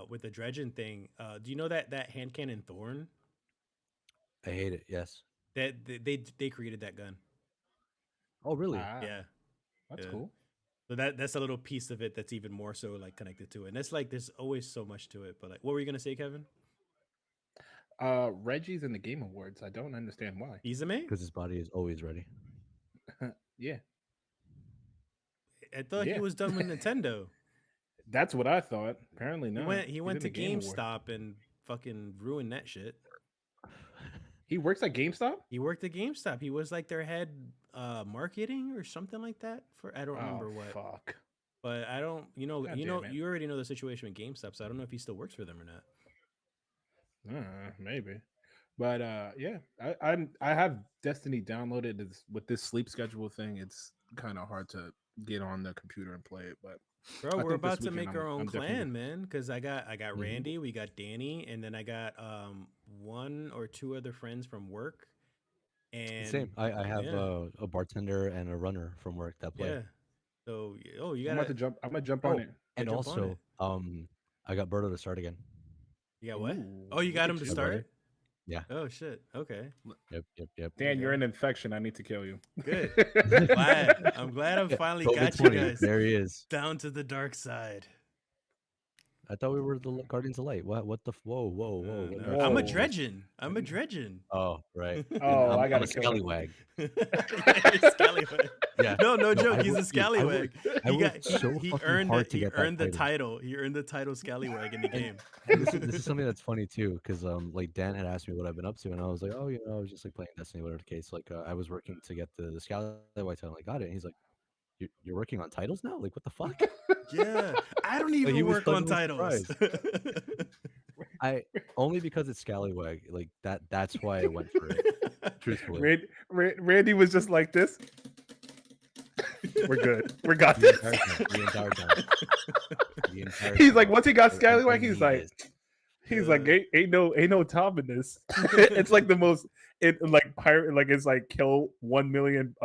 With the dredging thing. Do you know that hand cannon Thorn I hate it. Yes. that they created that gun? Oh, really? ah, Yeah. that's Yeah. cool. So that's a little piece of it that's even more so like connected to it. And it's like there's always so much to it. But like, what were you gonna say, Kevin? Reggie's in the Game Awards. I don't understand why. Izame? Because his body is always ready. Yeah, I thought he yeah, was done with Nintendo. that's what I thought. Apparently He not. went he He's went in to the Game Awards. GameStop and fucking ruined that shit. He works at GameStop. He worked at GameStop. He was like their head marketing or something like that for I don't Oh remember what. fuck! But I don't God damn it. you already know the situation with GameStop, so I don't know if he still works for them or not. Maybe, but yeah, I have Destiny downloaded. It's, with this sleep schedule thing, it's kind of hard to get on the computer and play it. But Bro, I we're think this about to weekend make our own I'm definitely. clan, man. Cause I got Hmm. Randy, we got Danny, and then I got one or two other friends from work. And Same. I have yeah, a bartender and a runner from work that play. yeah. So oh, you I'm about gotta to jump. I'm gonna jump on Oh, it. yeah and jump on it. also, I got Berto to start again. You got what? Ooh, Oh, you look got him at to My you, brother. start? Yeah. Oh shit. Okay. Yep. Yep. Yep. There you Dan. You're go. an infection. I need to kill you. Good. I'm glad. I'm glad I Yeah, finally COVID got you 20. guys There he is. down to the dark side. I thought we were the Guardians of Light. What the? Whoa, whoa, whoa! What No, dark I'm a side is Whoa. this? dredging. I'm a dredging. Oh, right. And Oh, I I'm a gotta kill him. scallywag. Yeah, you're scallywag. Yeah. No, no No, joke. He's a dude, scallywag. I He got worked so he fucking earned it. hard to He get that earned the title. title. He earned the title scallywag in the And game. this is something that's funny too, because like Dan had asked me what I've been up to, and I was like, oh, I was just like playing Destiny, whatever the case. Like I was working to get the scallywag title, and I got it. And he's like, you're working on titles now? Like what the fuck? Yeah, I don't Like he even was work on pleasantly titles. surprised. I only because it's scallywag, like that's why I went for it. Truthfully, Randy was just like this. We're good. We got the this. entire time, the entire time, the entire He's like, time. once he got I Scallywag, need this. he's like, ain't no top in this. It's like the most, it like pirate, like it's like kill 1 million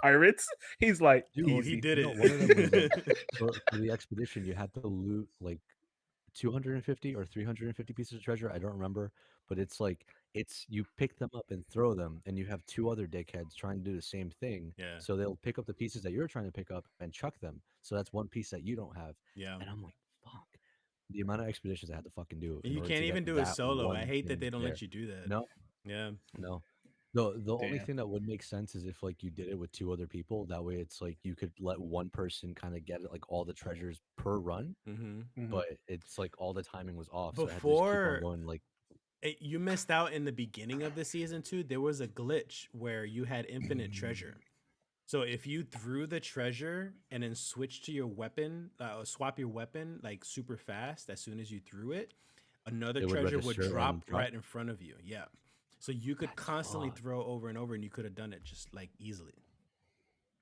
pirates. He's like, Oh, he easy. did One of them was like it. for the expedition, you had to loot like 250 or 350 pieces of treasure. I don't remember, but it's like you pick them up and throw them, and you have two other dickheads trying to do the same thing. Yeah, So they'll pick up the pieces that you're trying to pick up and chuck them. So that's one piece that you don't have. yeah. And I'm like, fuck. The amount of expeditions I had to fucking do And in you order can't to get even do it that solo. I one hate that they thing don't there. let you do that. No, Yeah. no. The only Damn. thing that would make sense is if like you did it with two other people. That way, it's like you could let one person kind of get like all the treasures per run, hmm Mhm. but it's like all the timing was off, so I had to just keep on Before going. Like, you missed out in the beginning of the season too. There was a glitch where you had infinite treasure. So if you threw the treasure and then switched to your weapon, swap your weapon like super fast as soon as you threw it, another it would treasure would register drop and drop. right in front of you. Yeah. So you could That's constantly fuck. throw over and over and you could have done it just like easily.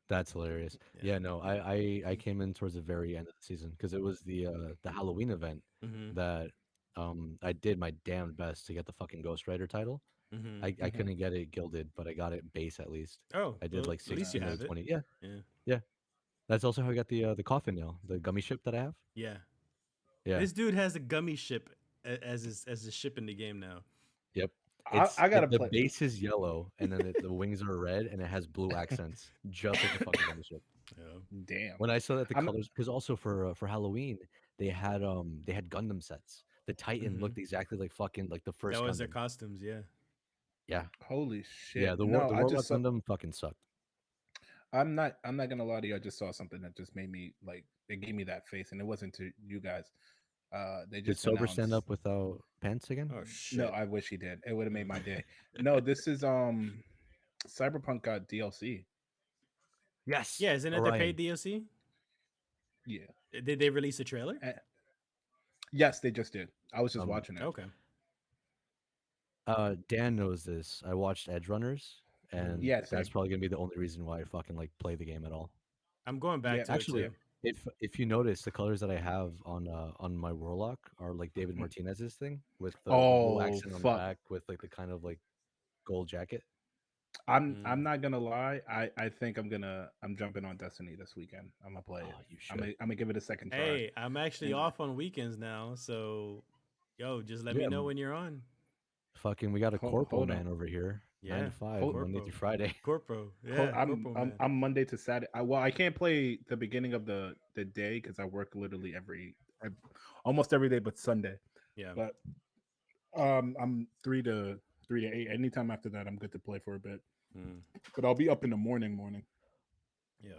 That's hilarious. Yeah. Yeah, no, I came in towards the very end of the season because it was the Halloween event Mm-hmm. that I did my damn best to get the fucking Ghost Rider title. Mm-hmm. I couldn't get it gilded, but I got it base at least. Oh, I did well, like at least you 16 out of have it. 20. Yeah, Yeah. yeah. That's also how I got the coffin nail, the gummy ship that I have. Yeah. Yeah. This dude has a gummy ship as his ship in the game now. Yep. I, I gotta The play. base is yellow and then the wings are red and it has blue accents, just like the fucking gummy ship. Yeah. Damn. When I saw that the I'm colors, because also for Halloween they had Gundam sets. The Titan Mm-hmm. looked exactly like fucking like the That first was their Gundam. costumes. Yeah. Yeah, holy yeah. shit. No, The I Warlock just saw. Gundam fucking sucked. I'm not gonna lie to you. I just saw something that just made me like it gave me that face, and it wasn't to you guys. They Did just Sober stand announced. up without pants again? Oh No, shit. I wish he did. It would have made my Mm. day. No, this is Cyberpunk got DLC. Yes, Yeah, isn't it the paid Orion. DLC? Yeah. Did they release a trailer? Eh, yes, they just did. I was just Um, watching it. Okay. Dan knows this. I watched Edge Runners, Mm-hmm. and Yeah, that's same. probably gonna be the only reason why I fucking like play the game at all. I'm going back Yeah, to it Actually, too. yeah. if you notice, the colors that I have on my Warlock are like David Mm. Martinez's thing with the blue Oh accent on the fuck! back with like the kind of like gold jacket. I'm Mm. not gonna lie. I think I'm jumping on Destiny this weekend. I'm gonna play it. Oh, you should. I'm gonna give it a second try. Hey, I'm actually And off on weekends now, so yo, just let me Yeah, know when you're on. fucking, we got a corporal hold on. man over here, nine Yeah, to five, Hold, Monday Corpo. through Friday. Corpo. hold, Yeah, Corpo man. I'm Monday to Saturday. Well, I can't play the beginning of the day because I work literally almost every day but Sunday. Yeah. But I'm 3 to 8. Anytime after that, I'm good to play for a bit. Mm. But I'll be up in the morning. Yeah.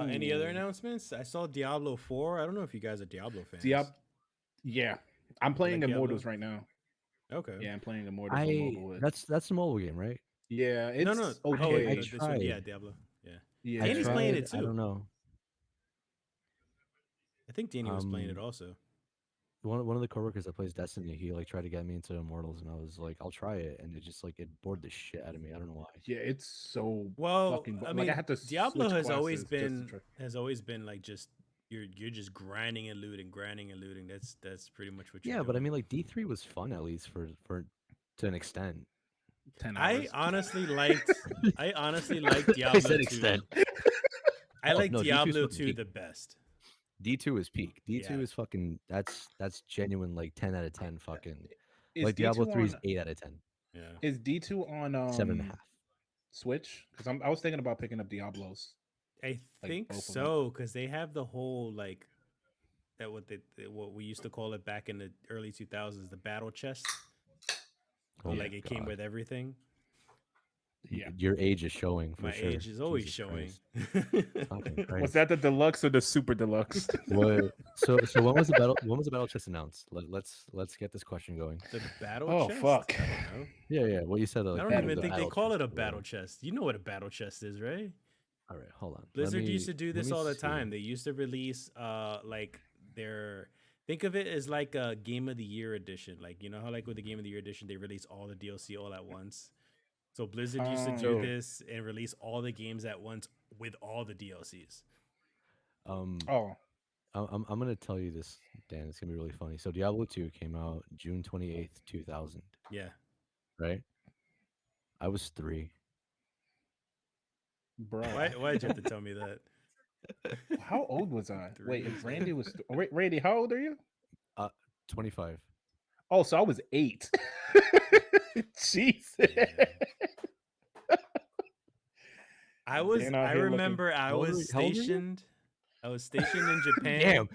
Any other Ooh, announcements? I saw Diablo 4. I don't know if you guys are Diablo fans. Diab. Yeah, I'm You like playing Diablo? Immortals right now. Okay. Yeah, I'm playing Immortals on I mobile. That's the mobile game, right? Yeah, No, no. it's Oh, I okay. this one. Yeah, tried. Diablo. Yeah. I Danny's Yeah, playing tried. it I too. don't know. I think Danny was playing it Um, also. one of the coworkers that plays Destiny, he like tried to get me into Immortals, and I was like, I'll try it, and it just like it bored the shit out of me. I don't know why. yeah, it's so Well, fucking I like I mean, had to Diablo switch classes just to try. has always been like just you're just grinding and looting, grinding and looting. That's pretty much what you're Yeah, but I doing. mean, like D3 was fun at least for to an extent. 10 hours. I honestly liked I Diablo said 2. extent. I Oh like no, D2 is Diablo fucking 2 peak. the best. D2 is peak. D2 Yeah. is fucking that's genuine like 10 out of 10 fucking Is like D Diablo two 3 is on 8 out of 10. Yeah. is D2 on 7.5. Switch? Because I was thinking about picking up Diablos, I like think both of them. so cuz they have the whole like that what we used to call it back in the early 2000s, the battle chest. Oh Or Yeah, my like it came god. with everything. yeah. Your age is showing for My sure. age is always Jesus showing. Christ. Fucking Was Christ. that the deluxe or the super deluxe? What so when was the battle chest announced? Let's get this question going. The battle Oh chest? fuck. I don't know. Yeah, yeah. What you said I like don't Battle even the think they chest. battle call chest it a or whatever. battle chest. You know what a battle chest is, right? All right, hold on. Blizzard used to do Let this me all the see. time. They used to release like their think of it as like a game of the year edition. Like you know how like with the game of the year edition they release all the DLC all at once. So Blizzard used to do So, Yeah. this and release all the games at once with all the DLCs. um Oh, I'm gonna tell you this, Dan. It's gonna be really funny. So Diablo 2 came out June 28th, 2000, Yeah. right? I was 3. bro. Why'd you have to tell me that? How old was I? Wait, Three if years Randy old. was wait, Randy, how old are you? Uh 25. Oh, so I was 8. Jesus. Yeah. Dan out I here looking. remember How old are you? I was stationed in Japan. Damn.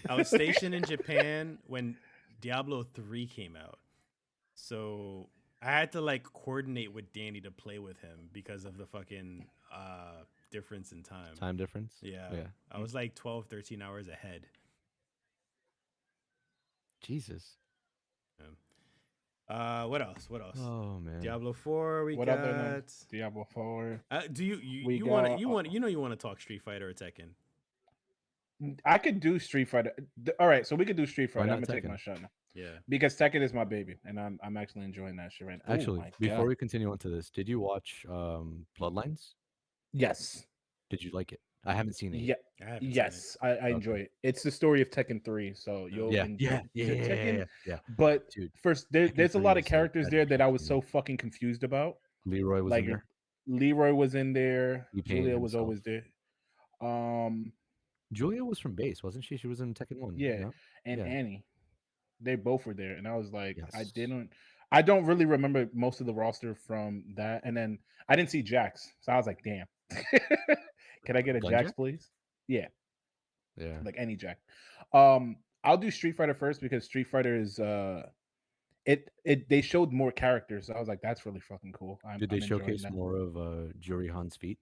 I was stationed in Japan when Diablo 3 came out. So I had to like coordinate with Danny to play with him because of the fucking difference in time. Time difference? Yeah. Yeah. I was like 12, 13 hours ahead. Jesus. Yeah. What else? What else? Oh man. Diablo 4 we What other than got. Diablo 4? Do We you want to got you want to talk Street Fighter or Tekken? I could do Street Fighter. All right, so we could do Street Why Fighter. I'm not gonna take my Tekken? shot now Yeah. because Tekken is my baby, and I'm actually enjoying that shit right now. Oh Actually, my before god! we continue on to this, did you watch Bloodlines? Yes. Did you like it? I haven't seen it yet. Yeah. I haven't seen it. Yes, I enjoy Okay. it. It's the story of Tekken 3, so you'll Okay. Yeah, enjoy yeah, yeah, yeah, yeah, Tekken. yeah, yeah. But Dude, first, Tekken there's a 3 lot of is like characters there that I dedication was to so me. fucking confused about. Leroy was in Like there. Leroy was in there, T-Pain Julia was himself. always there. Um, Julia was from base, wasn't she? She was in Tekken 1, yeah, no? and Yeah. Annie, they both were there, and I was like, Yes. I don't really remember most of the roster from that, and then I didn't see Jax, so I was like, damn, can I get a Jax, Gunjack? please? Yeah, Yeah. like any Jack. I'll do Street Fighter first because Street Fighter is it they showed more characters. So I was like, that's really fucking cool. Did they I'm enjoying showcase that. more of Juri Han's feet?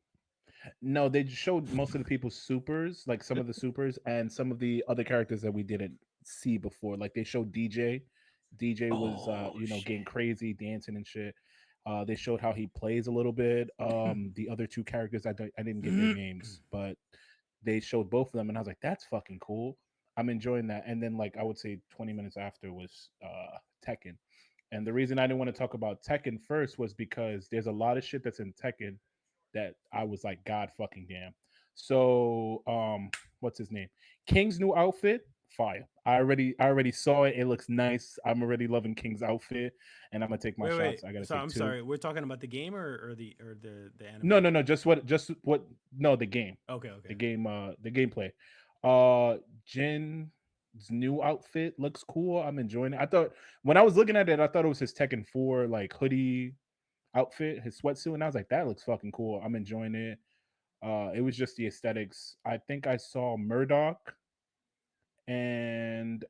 No, they just showed most of the people's supers, like some of the supers, and some of the other characters that we didn't see before. Like they showed DJ. DJ was Oh getting shit. crazy, dancing and shit. They showed how he plays a little bit. The other two characters I didn't get their names, but they showed both of them, and I was like, that's fucking cool. I'm enjoying that. And then like I would say 20 minutes after was Tekken. And the reason I didn't want to talk about Tekken first was because there's a lot of shit that's in Tekken that I was like, God fucking damn. So what's his name? King's new outfit, fire. I already saw it. It looks nice. I'm already loving King's outfit, and I'm gonna take my Wait, wait. shots. I gotta So take I'm two. sorry. We're talking about the game or the No, anime. no, no. Just what? No, the game, Okay, okay. the game, the gameplay. Jin's new outfit looks cool. I'm enjoying it. I thought when I was looking at it, I thought it was his Tekken 4 like hoodie outfit, his sweatsuit, and I was like, that looks fucking cool. I'm enjoying it. It was just the aesthetics. I think I saw Murdoch and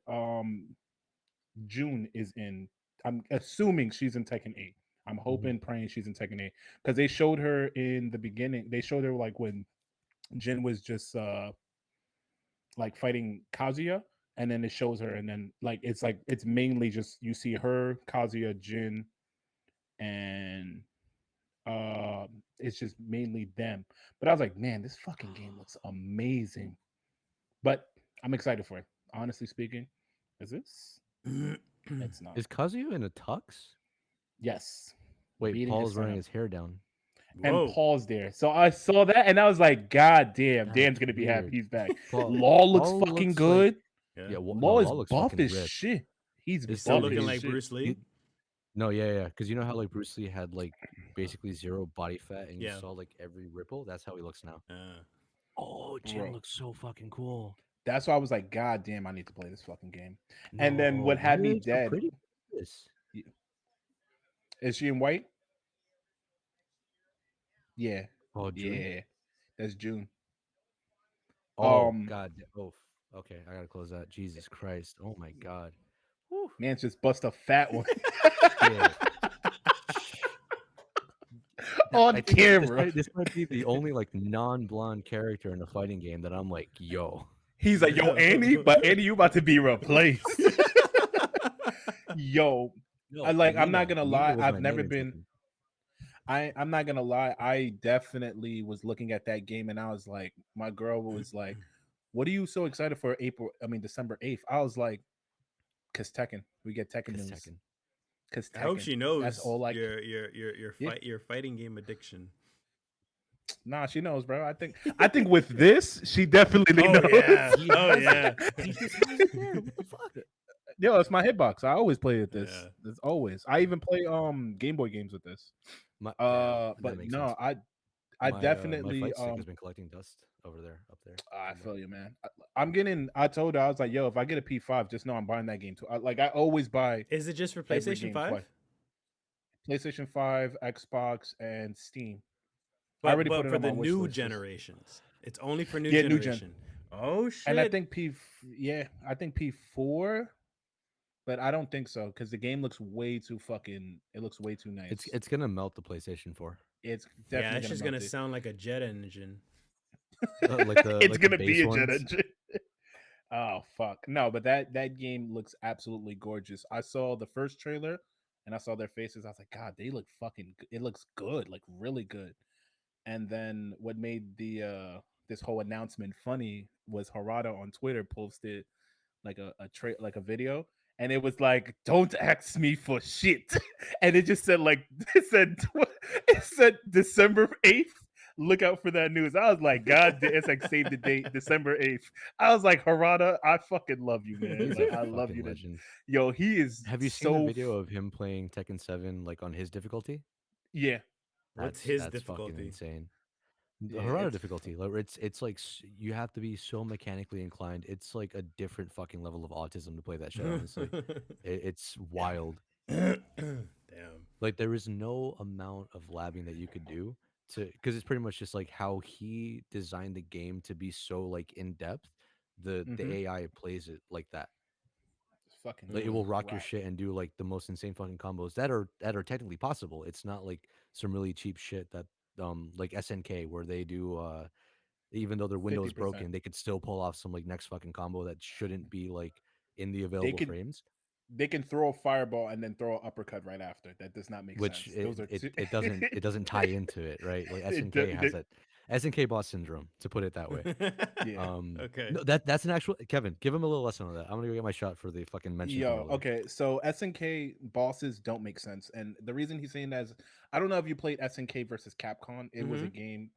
June is in. I'm assuming she's in Tekken 8. I'm Mhm. hoping, praying she's in Tekken 8 because they showed her in the beginning. They showed her like when Jin was just like fighting Kazuya, and then it shows her, and then like it's mainly just you see her, Kazuya, Jin, and it's just mainly them. But I was like, man, this fucking game looks amazing. But I'm excited for it. Honestly speaking, is this? It's not. Is Kazuya in a tux? Yes, Wait, beating his Paul's son wearing up. his hair down. And Whoa. Paul's there. So I saw that and I was like, God damn, Dan's That's gonna be happy weird. he's back. Paul Law looks Paul fucking looks like good. Yeah. yeah, Law no, is Law looks buff fucking as ripped. shit. He's His Still buff looking as like celebrities. shit. Bruce Lee. No, yeah, yeah, because you know how like Bruce Lee had like basically zero body fat, and you Yeah. saw like every ripple. That's how he looks now. Uh, Oh, Jin Bro. looks so fucking cool. That's why I was like, God damn, I need to play this fucking game. And then No, what why had do they me look so dead? pretty? This. Is she in white? Yeah. Oh, June. Yeah. That's June. Oh Um God. Oh, okay. I gotta close that. Jesus Christ. Oh my God. Whew. Man's just bust a fat one Shit. That on I think camera. this might be the only like non-blonde character in a fighting game that I'm like, yo, He's like, yo, Andy, but Andy, you about to be replaced. Yo, no, I'm not Nina. gonna Nina lie, was I've my main never in been Tekken. I'm not gonna lie, I definitely was looking at that game and I was like, my girl was like, what are you so excited for December 8th? I was like, cause Tekken. We get Tekken Cause news. Tekken. Cause I hope Tekken. she That's knows all I can. your Yeah. fight your fighting game addiction. Nah, she knows, bro. I think with this, she definitely Oh knows. yeah. He Oh has it. yeah. He just has it there. What the fuck? Yo, it's my hitbox. I always play with this. Yeah. It's always. I even play Game Boy games with this. Yeah, that But makes no, sense. I My definitely fight stick has been collecting dust over there, up there I somewhere. feel you, man. I'm getting. I told her I was like, yo, if I get a P5, just know I'm buying that game too. I always buy Is it just for every PlayStation game 5? twice. PlayStation 5, Xbox, and Steam. I But already put but it for on the my wish new list. Just generations. It's only for new yeah, new gen. generation. Oh And I shit. think I think P4, but I don't think so because the game looks way too fucking. It looks way too nice. It's gonna melt the PlayStation 4. It's Yeah, definitely that's gonna just melt gonna it. sound like a jet engine. It's Like the gonna be base a jet ones. engine. Oh fuck no! But that game looks absolutely gorgeous. I saw the first trailer and I saw their faces. I was like, God, they look fucking. It looks good, like really good. And then what made the this whole announcement funny was Harada on Twitter posted like like a video, and it was like, "Don't ask me for shit," and it just said like it said December 8th. Look out for that news. I was like, God, it's like save the date, December 8th. I was like, Harada, I fucking love you, man. He's Like, a I love fucking you to, legend. yo. He is Have you seen the so, video of him playing Tekken 7 like on his difficulty? yeah, What's his That's fucking difficulty? insane. The yeah. Harada difficulty, like it's like you have to be so mechanically inclined. It's like a different fucking level of autism to play that shit. Honestly, it's wild. Damn. Like there is no amount of labbing that you could do to because it's pretty much just like how he designed the game to be so like in depth. The Mm-hmm. AI plays it like that. Fucking Like it will rock your right. shit and do like the most insane fucking combos that are technically possible. It's not like some really cheap shit that like SNK where they do even though their Windows 50%. broken, they could still pull off some like next fucking combo that shouldn't be like in the They available can frames. they can throw a fireball and then throw an uppercut right after. That does not make Which sense. Those are two. it doesn't tie into it, right? Like SNK has It that SNK boss syndrome, to put it that way. yeah. Okay. No, that's an actual Kevin. Give him a little lesson on that. I'm gonna go get my shot for the fucking mention from Yo, earlier. okay, so SNK bosses don't make sense, and the reason he's saying that is, I don't know if you played SNK versus Capcom. It was a Mm-hmm. game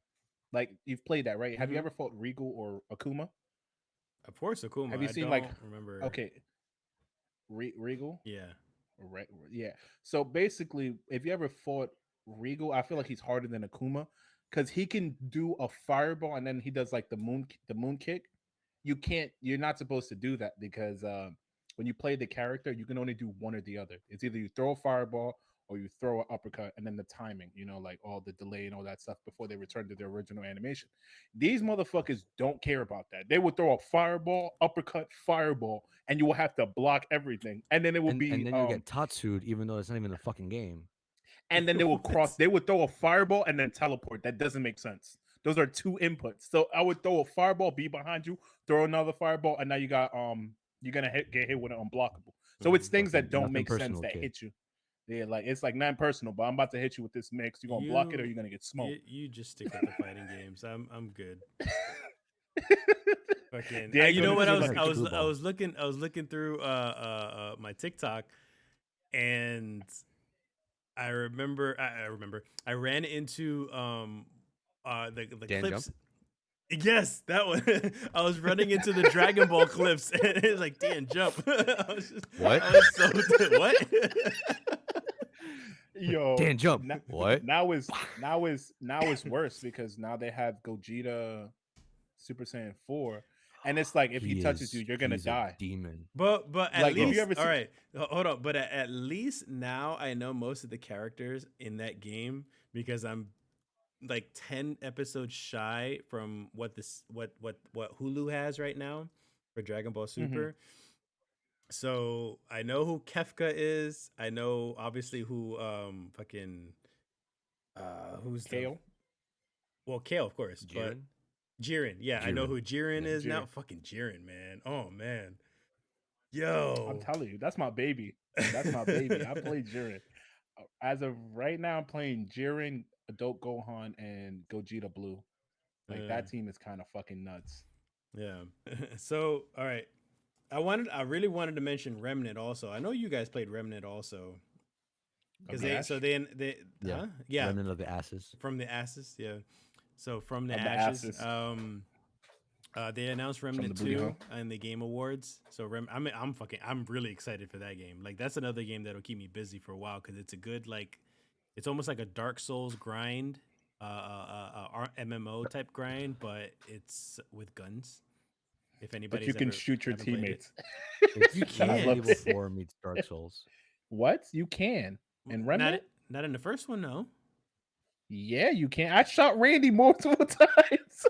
like you've played that, right? Have you Mm-hmm. ever fought Regal or Akuma? Of course, Akuma. Have you I seen like don't remember. okay, Regal? Yeah. Right, yeah. So basically, if you ever fought Regal, I feel like he's harder than Akuma because he can do a fireball and then he does like the moon kick. You're not supposed to do that because when you play the character, you can only do one or the other. It's either you throw a fireball or you throw an uppercut, and then the timing, like all the delay and all that stuff before they return to their original animation. These motherfuckers don't care about that. They will throw a fireball, uppercut, fireball, and you will have to block everything, and then it will And be then you'll get Tatsu'd even though it's not even a fucking game. and then they will cross. What? They would throw a fireball and then teleport. That doesn't make sense. Those are two inputs. So I would throw a fireball, be behind you, throw another fireball, and now you're gonna get hit with an unblockable. So it's Mm. things that Fucking don't nothing make sense personal, that kid. hit you. Yeah, like it's like non-personal, but I'm about to hit you with this mix. You're gonna block it or You, you're gonna get you smoked. you just stick with the fighting games. I'm good. Fucking. Dan You know gonna what? do I it was like I a was I Screwball. was looking through my TikTok, and I ran into the Dan clips. Jump. Yes, that one. I was running into the Dragon Ball clips, and it was like, "Dan, jump!" What? I was so what? yo. Dan Jump. Now, What? now is worse because now they have Gogeta Super Saiyan 4, and it's like if he touches you, you're gonna He's a die. demon. But at Like if Bro, you least, ever all see, right, hold on. But at least now I know most of the characters in that game because I'm like 10 episodes shy from what Hulu has right now for Dragon Ball Mhm, Super. So I know who Kefka is. I know obviously who fucking who's the Kale, well Kale of course, but Jiren? Jiren. Yeah, I know Jiren. who Jiren Yeah. is now. Jiren. Fucking Jiren, man. Oh man. I'm Yo. telling you, that's my baby. That's my baby. I play Jiren. As of right now, I'm playing Jiren, Adult Gohan, and Gogeta Blue. Like Uh, that team is kind of fucking nuts. yeah. So, all right. I really wanted to mention Remnant also. I know you guys played Remnant also Of because the they Ash, Yeah. huh? Yeah, Remnant of the asses. from the asses, yeah. So from the of the ashes, asses they announced from the Remnant booty 2 hole. in the Game Awards. So I'm really excited for that game. Like that's another game that'll keep me busy for a while cuz it's a good like it's almost like a Dark Souls grind, MMO type grind, but it's with guns. If But you anybody's can ever shoot your haven't played it. teammates, It's You and I can't. love Resident Evil it. 4 meets Dark Souls. What you can in Not Remnant? not in the first one, no. Yeah, you can. I shot Randy multiple times.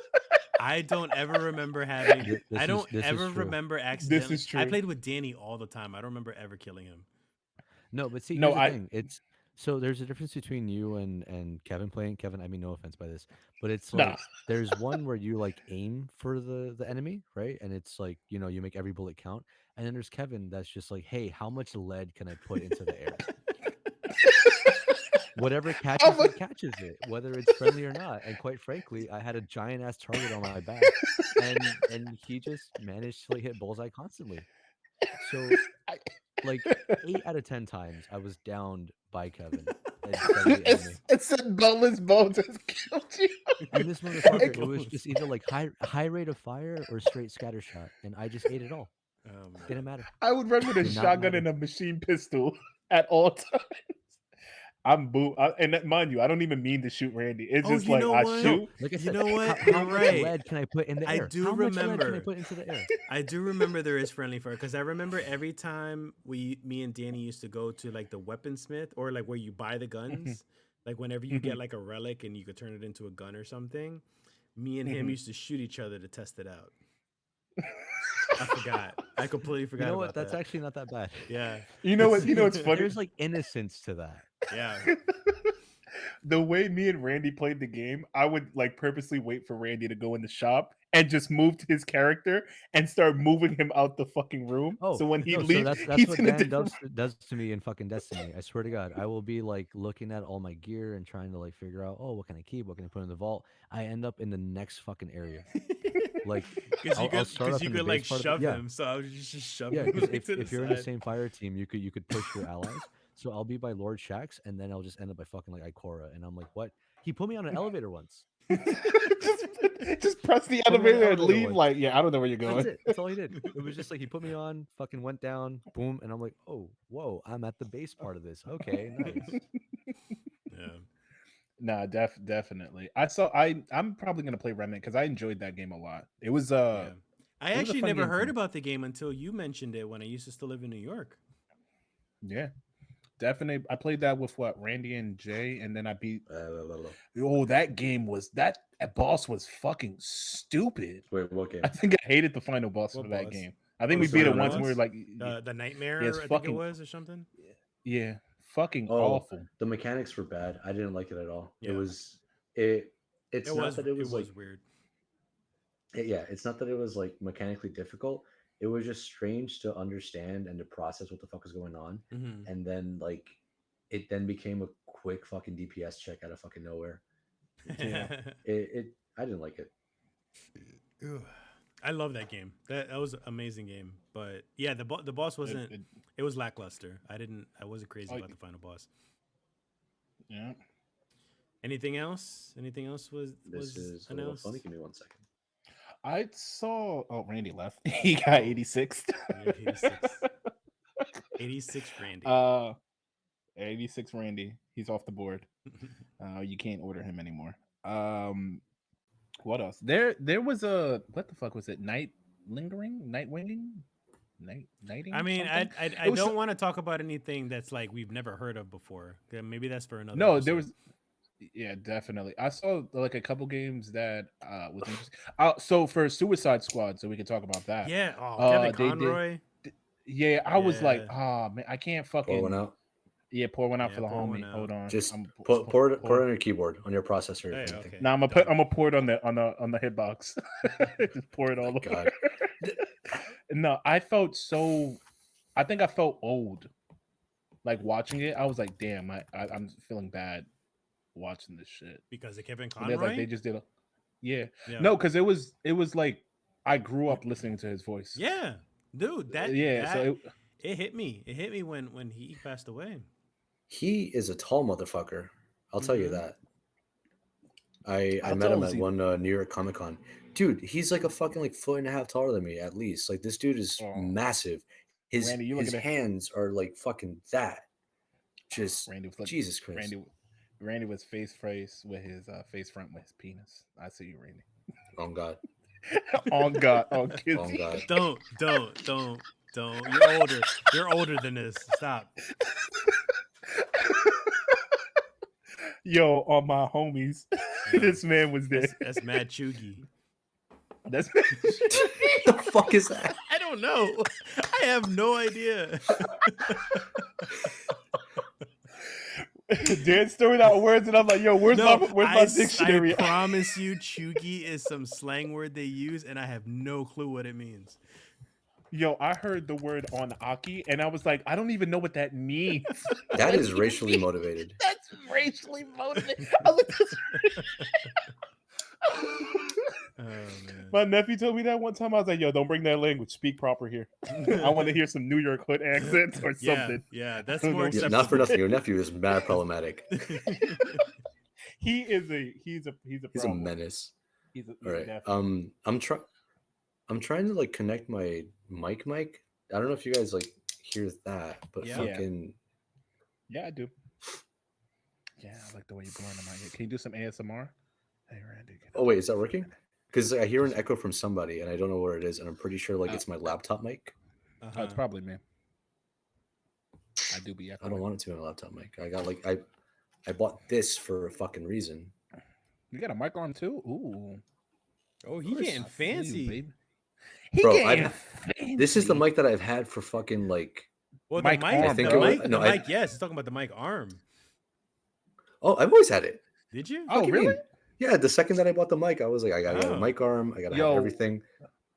I don't ever remember having. I don't This is ever true. remember This accidentally. is I true. played with Danny all the time. I don't remember ever killing him. No, but see, No, here's the I thing. It's so there's a difference between you and Kevin playing. Kevin, I mean no offense by this, but it's nah. like there's one where you like aim for the enemy, right? And it's like, you make every bullet count. And then there's Kevin that's just like, "Hey, how much lead can I put into the air?" Whatever I'm catches a- it, catches it, whether it's friendly or not. And quite frankly, I had a giant ass target on my back, and he just managed to like hit bullseye constantly. So I- like 8 out of 10 times I was downed by Kevin. and started eating me. It said boneless bones has killed you. And this motherfucker, it was Boneless just either like high rate of fire or straight scatter shot, and I just ate it all. Oh man. Didn't matter. I would run with a Did not shotgun matter. and a machine pistol at all times. I'm and mind you, I don't even mean to shoot Randy. It's Oh, just you like know I what? shoot. Like I You said, know what? how You're much right. lead can I put in the I air? do How much lead can I remember. put into the air? I do remember there is friendly fire because I remember every time me and Danny used to go to like the weaponsmith or like where you buy the guns, like whenever you get like a relic and you could turn it into a gun or something, me and him used to shoot each other to test it out. I forgot. I completely You forgot know about what? That's that. actually not that bad. Yeah. You know what? You know what's funny? There's like innocence to that. Yeah. The way me and Randy played the game, I would like purposely wait for Randy to go in the shop and just move to his character and start moving him out the fucking room. Oh So when he no, so leaves, that's he's what in a Dan different. does to me in fucking Destiny. I swear to God, I will be like looking at all my gear and trying to like figure out, oh, what can I keep? What can I put in the vault? I end up in the next fucking area. Like Because I'll start up you in the could base like part of shove the, yeah. him. So I was just shove Yeah, him because like, to the if you're in the side. same fire team, you could push your allies. So I'll be by Lord Shax, and then I'll just end up by fucking like Ikora, and I'm like, what? He put me on an elevator once. just press the Put me on an elevator and elevator leave. once. Like, yeah, I don't know where you're That's going. it. That's all he did. It was just like he put me on, fucking went down, boom, and I'm like, oh, whoa, I'm at the base part of this. Okay, nice. Yeah. Nah, definitely. I'm probably gonna play Remnant because I enjoyed that game a lot. It was Yeah. I it was a actually fun never game for heard me. about the game until you mentioned it when I used to still live in New York. Yeah, definitely. I played that with what Randy and Jay, and then I beat. Wait, Oh, that game was that boss was fucking stupid. what game? I think I hated the final boss What for that boss? game. I think Oh, we the beat it final once and we were boss? like, The yeah, nightmare, it's I think it fucking was, or something. yeah, fucking Oh, awful. the mechanics were bad. I didn't like it at all. Yeah. It was it. It's It not was that it was like weird. yeah. It's not that it was like mechanically difficult. It was just strange to understand and to process what the fuck was going on, Hmm. and then like it then became a quick fucking DPS check out of fucking nowhere. Yeah. It I didn't like it. I love that game. That was an amazing game. But yeah, the boss wasn't. It was lackluster. I wasn't crazy about the final boss. Yeah. Anything else? Anything else was This is a little announced? funny. Give me 1 second. I saw. Oh, Randy left. He got 86. Yeah, 86. 86 Randy. 86 Randy. He's off the board. You can't order him anymore. What else? There was a what the fuck was it? Night winging, nighting. I mean, something? I It was don't want to talk about anything that's like we've never heard of before. Maybe that's for another. no. episode. There was yeah, definitely. I saw like a couple games that was interesting. So for Suicide Squad, so we can talk about that. Yeah. Oh, Kevin They did. Conroy. Yeah, I was like, Yeah. oh man, I can't Pour one fucking. out. Yeah, pour one out Yeah, for the pour one homie. out. Hold on. Just I'm pour it on your keyboard, on your processor. Hey, if anything. okay. Now I'm Done. gonna pour it on the hitbox. Just pour it all over. God. No, I felt so. I think I felt old, like watching it. I was like, damn, I'm feeling bad watching this shit. Because of Kevin And they're Conroy. like they just did a, yeah. Yeah. No, because it was like I grew up listening to his voice. Yeah, dude. So it hit me. It hit me when he passed away. He is a tall motherfucker. I'll tell you Mhm. that. I How met him tall is at he? one New York Comic Con. Dude, he's like a fucking like foot and a half taller than me at least. Like this dude is Oh. massive. His Randy, you his looking at- hands are like fucking that. Just Randy was Jesus Christ. Randy was face with his face front with his penis. I see you, Randy. Oh God. On God, on kids. Oh God. Don't. You're older than this. Stop. Yo, on my homies, this man was there. That's mad chuggy. That's the fuck is that? I don't know. I have no idea. Dan's throwing out words, and I'm like, yo, where's my dictionary? I promise you, chuggy is some slang word they use, and I have no clue what it means. Yo, I heard the word on Aki, and I was like, I don't even know what that means. That is racially motivated. That's racially motivated. I looked at Oh man. My nephew told me that one time. I was like, "Yo, don't bring that language. Speak proper here. I want to hear some New York hood accents or Yeah, something." yeah, that's don't more know. Yeah, not for acceptable. nothing. Your nephew is mad problematic. He's a He's a problem. menace. He's All right. definitely. I'm trying to like connect my mic. I don't know if you guys like hear that, but Yeah. fucking Yeah, I do. Yeah, I like the way you're blowing in my ear. Can you do some ASMR? Hey, Randy. oh wait, is that working? Because I hear an echo from somebody and I don't know where it is, and I'm pretty sure like Uh, it's my laptop mic. Oh, it's Uh-huh. probably me. I do be I echoing. don't want it to be my laptop mic. I got like I bought this for a fucking reason. You got a mic on too? Ooh. Oh, he course. getting I feel you, fancy. baby. He Bro, getting this is the fancy. mic that I've had for fucking like. Well, Mic arm, think the it was- mic, no, the I- mic. Yes, he's talking about the mic arm. Oh, I've always had it. Did you? Oh, Fuck you really? mean? Yeah, the second that I bought the mic, I was like, I got a Oh. mic arm. I gotta have Yo. everything.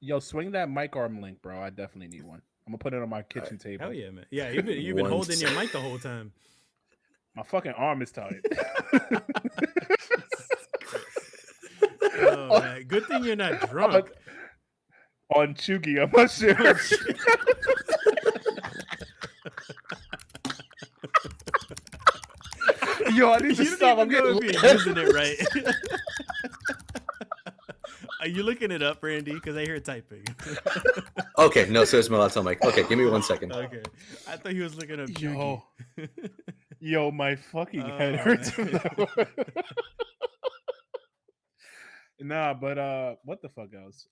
Yo, swing that mic arm link, bro. I definitely need one. I'm gonna put it on my kitchen table. Hell yeah, man. Yeah, you've been One holding your sec. mic the whole time. My fucking arm is tight. Oh man, good thing you're not drunk. On Chugi, I'm not sure. Yo, I need to You stop. don't I'm even know getting if you're using it right. Are you looking it up, Randy? Because I hear typing. Okay, no, so it's my laptop mic. Okay, give me 1 second. Okay, I thought he was looking up. Yo. Chugi. Yo, my fucking head Oh, hurts. man. from that one. Nah, but what the fuck else?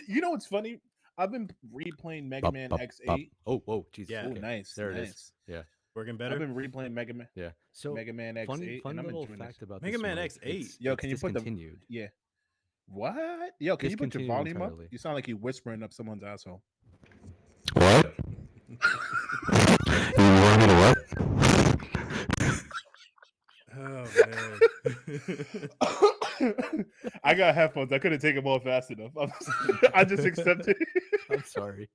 You know what's funny? I've been replaying Mega Man X8. Oh, whoa, Jesus. Yeah. Oh, okay. nice. There it is. nice. Yeah, Working I've better. been replaying Mega Man yeah. So Mega Man X8, fun and I'm little enjoying fact this. about Mega this Man remote, X8. it's- Yo, it's can you put the discontinued. Yeah. What? Yo, can you put your Discontinued volume entirely. up? You sound like you whispering up someone's asshole. What? You want me to what? Oh man. I got headphones. I couldn't take them off fast enough. I just accepted. I'm sorry.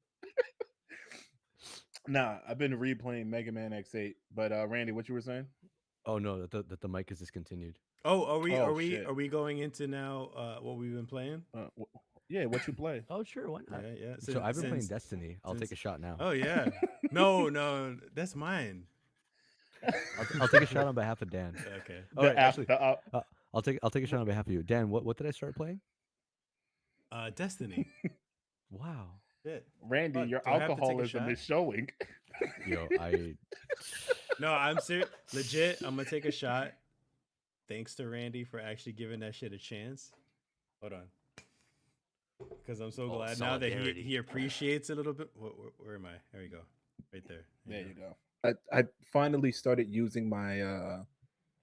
Nah, I've been replaying Mega Man X8. But Randy, what you were saying? Oh no, that the mic is discontinued. Oh, Oh, shit. are we going into now what we've been playing? Yeah, what you play? Oh sure, why not? Yeah. So I've been playing since- Destiny. I'll take a shot now. Oh yeah. No, that's mine. I'll take a shot on behalf of Dan. Okay. Oh, wait, actually, the I'll take a shot on behalf of you, Dan. What did I start playing? Destiny. Wow. Shit. Randy, Fuck, your do I have to take a alcoholism shot? is showing. Yo, I No, I'm serious. Legit, I'm gonna take a shot. Thanks to Randy for actually giving that shit a chance. Hold on. Because I'm so Oh, glad now that solidarity. he appreciates it a little bit. Where am I? There you go. Right there. There you go. I finally started using my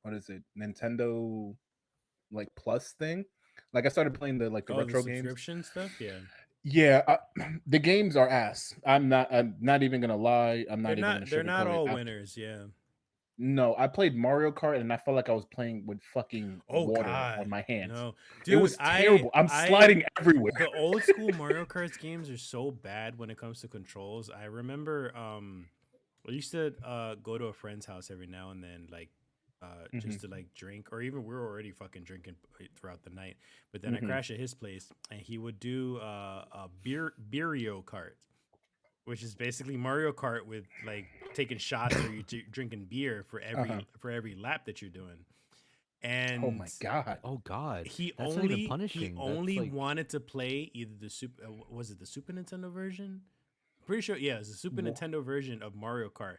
what is it, Nintendo like Plus thing. Like I started playing the Oh, retro the games. subscription stuff? Yeah. Yeah, the games are ass. I'm not even gonna lie. I'm not even gonna They're not sugarcoat all it. winners, yeah. No, I played Mario Kart and I felt like I was playing with fucking Oh water god. on my hands. No. It was terrible. I'm sliding everywhere. The old school Mario Kart games are so bad when it comes to controls. I remember I used to go to a friend's house every now and then, like just to like drink, or even we were already fucking drinking throughout the night. But then I crashed at his place and he would do a Beerio Kart, which is basically Mario Kart with like taking shots or you drinking beer for every lap that you're doing. And Oh my god. oh god, he that's not even only punishing. he only That's like, wanted to play either the super was it the Super Nintendo version? Pretty sure, yeah, it's the Super Nintendo version of Mario Kart.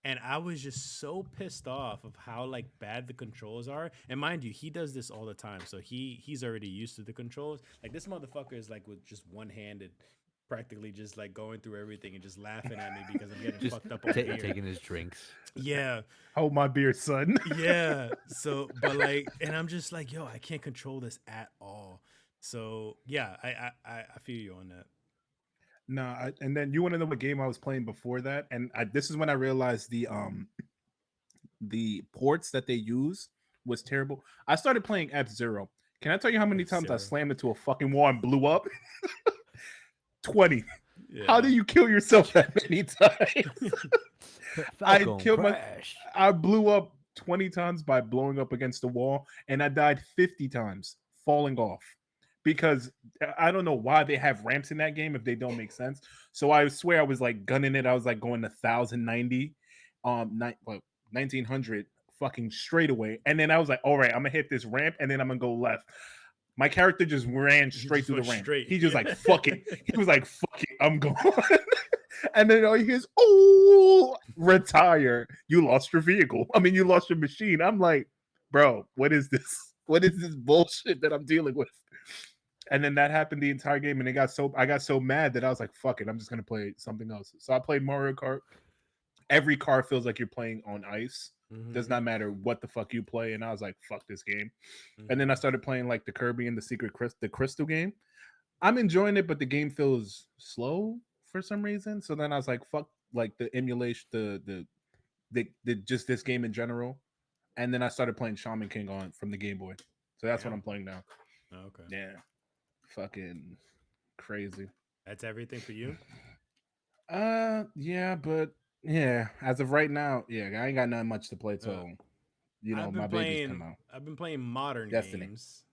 And I was just so pissed off of how like bad the controls are. And mind you, he does this all the time, so he's already used to the controls. Like this motherfucker is like with just one handed, practically just like going through everything and just laughing at me because I'm getting just fucked up on beer. taking his drinks. Yeah, Hold my beer, son. yeah. So, but like, and I'm just like, yo, I can't control this at all. So yeah, I feel you on that. Nah, and then you want to know what game I was playing before that? And this is when I realized the ports that they use was terrible. I started playing F-Zero. Can I tell you how many times I F-Zero. slammed into a fucking wall and blew up? 20. Yeah. How do you kill yourself that many times? I killed I blew up 20 times by blowing up against the wall, and I died 50 times falling off because I don't know why they have ramps in that game if they don't make sense. So I swear I was like gunning it. I was like going 1090, like 1900 fucking straight away. And then I was like, all right, I'm gonna hit this ramp and then I'm gonna go left. My character just ran He straight just through the went ramp. straight. He just Yeah. like fuck it. He was like fuck it, I'm going. And then all he hears, oh, retire. You lost your vehicle. I mean, you lost your machine. I'm like, bro, what is this? What is this bullshit that I'm dealing with? And then that happened the entire game, and I got so mad that I was like, fuck it, I'm just gonna play something else. So I played Mario Kart. Every car feels like you're playing on ice. Does Hmm. not matter what the fuck you play. And I was like, fuck this game. And then I Hmm. started playing like the Kirby and the the Crystal game. I'm enjoying it, but the game feels slow for some reason. So then I was like, fuck like the emulation, the just this game in general. And then I started playing Shaman King on from the Game Boy. So that's what Yeah. I'm playing now. Okay. Yeah. Fucking crazy. That's everything for you. Yeah, but yeah, as of right now, yeah, I ain't got nothing much to play Uh, till my babies come out. I've been playing modern Destiny. games.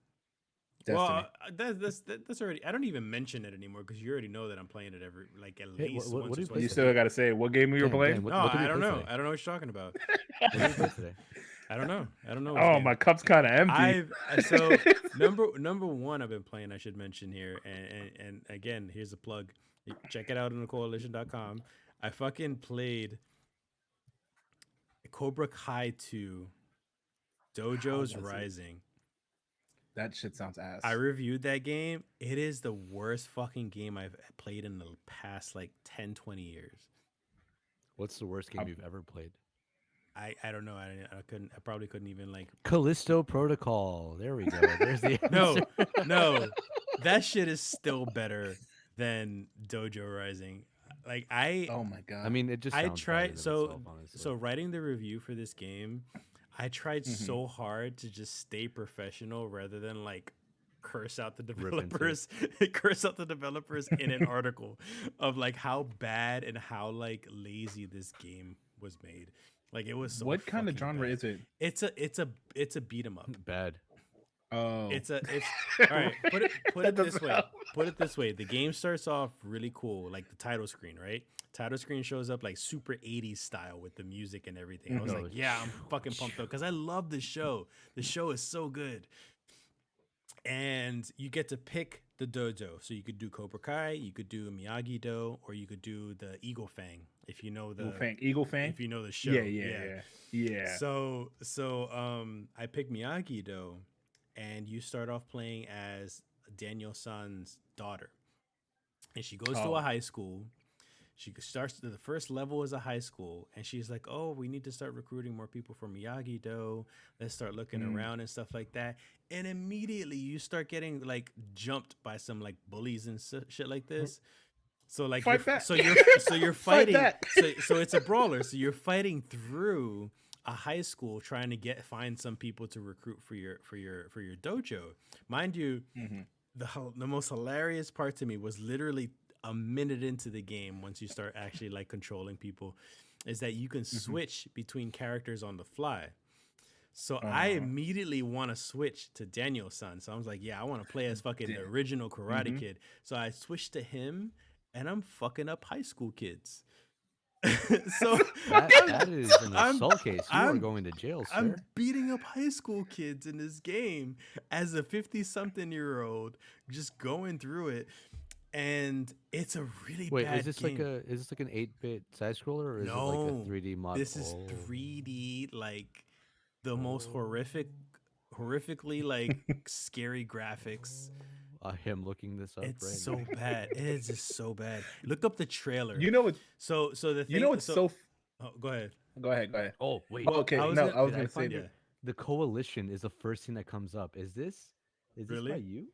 Well, Destiny. that's already. I don't even mention it anymore because you already know that I'm playing it every like at Hey, least what once do or you play twice You a still today? week. gotta say what game we were Dan, playing? No, what did I you don't play know. today? I don't know what you're talking about. What did you play today? I don't know. I don't know which Oh, game. my cup's kind of empty. So number one I've been playing. I should mention here, and again, here's a plug. Check it out on thecoalition.com. I fucking played Cobra Kai 2 How Dojo's was it? Rising. That shit sounds I ass. reviewed that game. It is the worst fucking game I've played in the past like 10, 20 years. What's the worst game How, you've ever played? I don't know. I couldn't. I probably couldn't even like. Callisto Protocol. There we go. There's the answer. No, no, that shit is still better than Dojo Rising. Like oh my I god. mean, it just I sounds better tried than so itself, honestly. so writing the review for this game, I tried Hmm. so hard to just stay professional rather than like curse out the Rip into it. developers curse out the developers in an article of like how bad and how like lazy this game was made. Like it was so What kind of fucking genre bad. is it? It's a beat 'em up. Bad. Oh, It's all right. Put that it doesn't this way. help. Put it this way. The game starts off really cool, like the title screen, right? Title screen shows up like super 80s style with the music and everything. I was like, Goes. yeah, I'm fucking pumped up because I love the show. The show is so good. And you get to pick the dojo. So you could do Cobra Kai, you could do Miyagi Do, or you could do the Eagle Fang if you know Eagle the Fang. Eagle Fang. if you know the Yeah, show. yeah, Yeah. yeah, yeah. So I picked Miyagi Do, and you start off playing as Daniel San's daughter, and she goes to a Oh, high school. She starts the first level is a high school, and she's like, "Oh, we need to start recruiting more people for Miyagi Do. Let's start looking mm, around and stuff like that." And immediately you start getting like jumped by some like bullies and shit like this. So like fight back. you're Fight fighting. back. So it's a brawler. So you're fighting through a high school trying to find some people to recruit for your dojo. Mind you, Hmm. the most hilarious part to me was literally a minute into the game once you start actually like controlling people is that you can Hmm. switch between characters on the fly. So I Uh, immediately want to switch to Daniel's son. So I was like, yeah, I want to play as fucking the damn. original Karate Hmm. Kid. So I switched to him and I'm fucking up high school kids. So I'm That is an I'm assault case. You are I'm going to jail, I'm sir. beating up high school kids in this game as a 50 something year old just going through it, and it's a really Wait, bad game. is this like an 8-bit side scroller or is it like a No, 3D mod? this is Oh. 3D, like the most Oh. horrifically like scary graphics. Him looking this up It's right so now. bad. It is just so bad. Look up the trailer. you know what? So the You know thing. what's So so? oh, go ahead. Go ahead. Go ahead. Oh, wait. Well, I Okay, was no, gonna. I was Did I gonna say find that. Yeah. the coalition is the first thing that comes up. Is this by Really? you?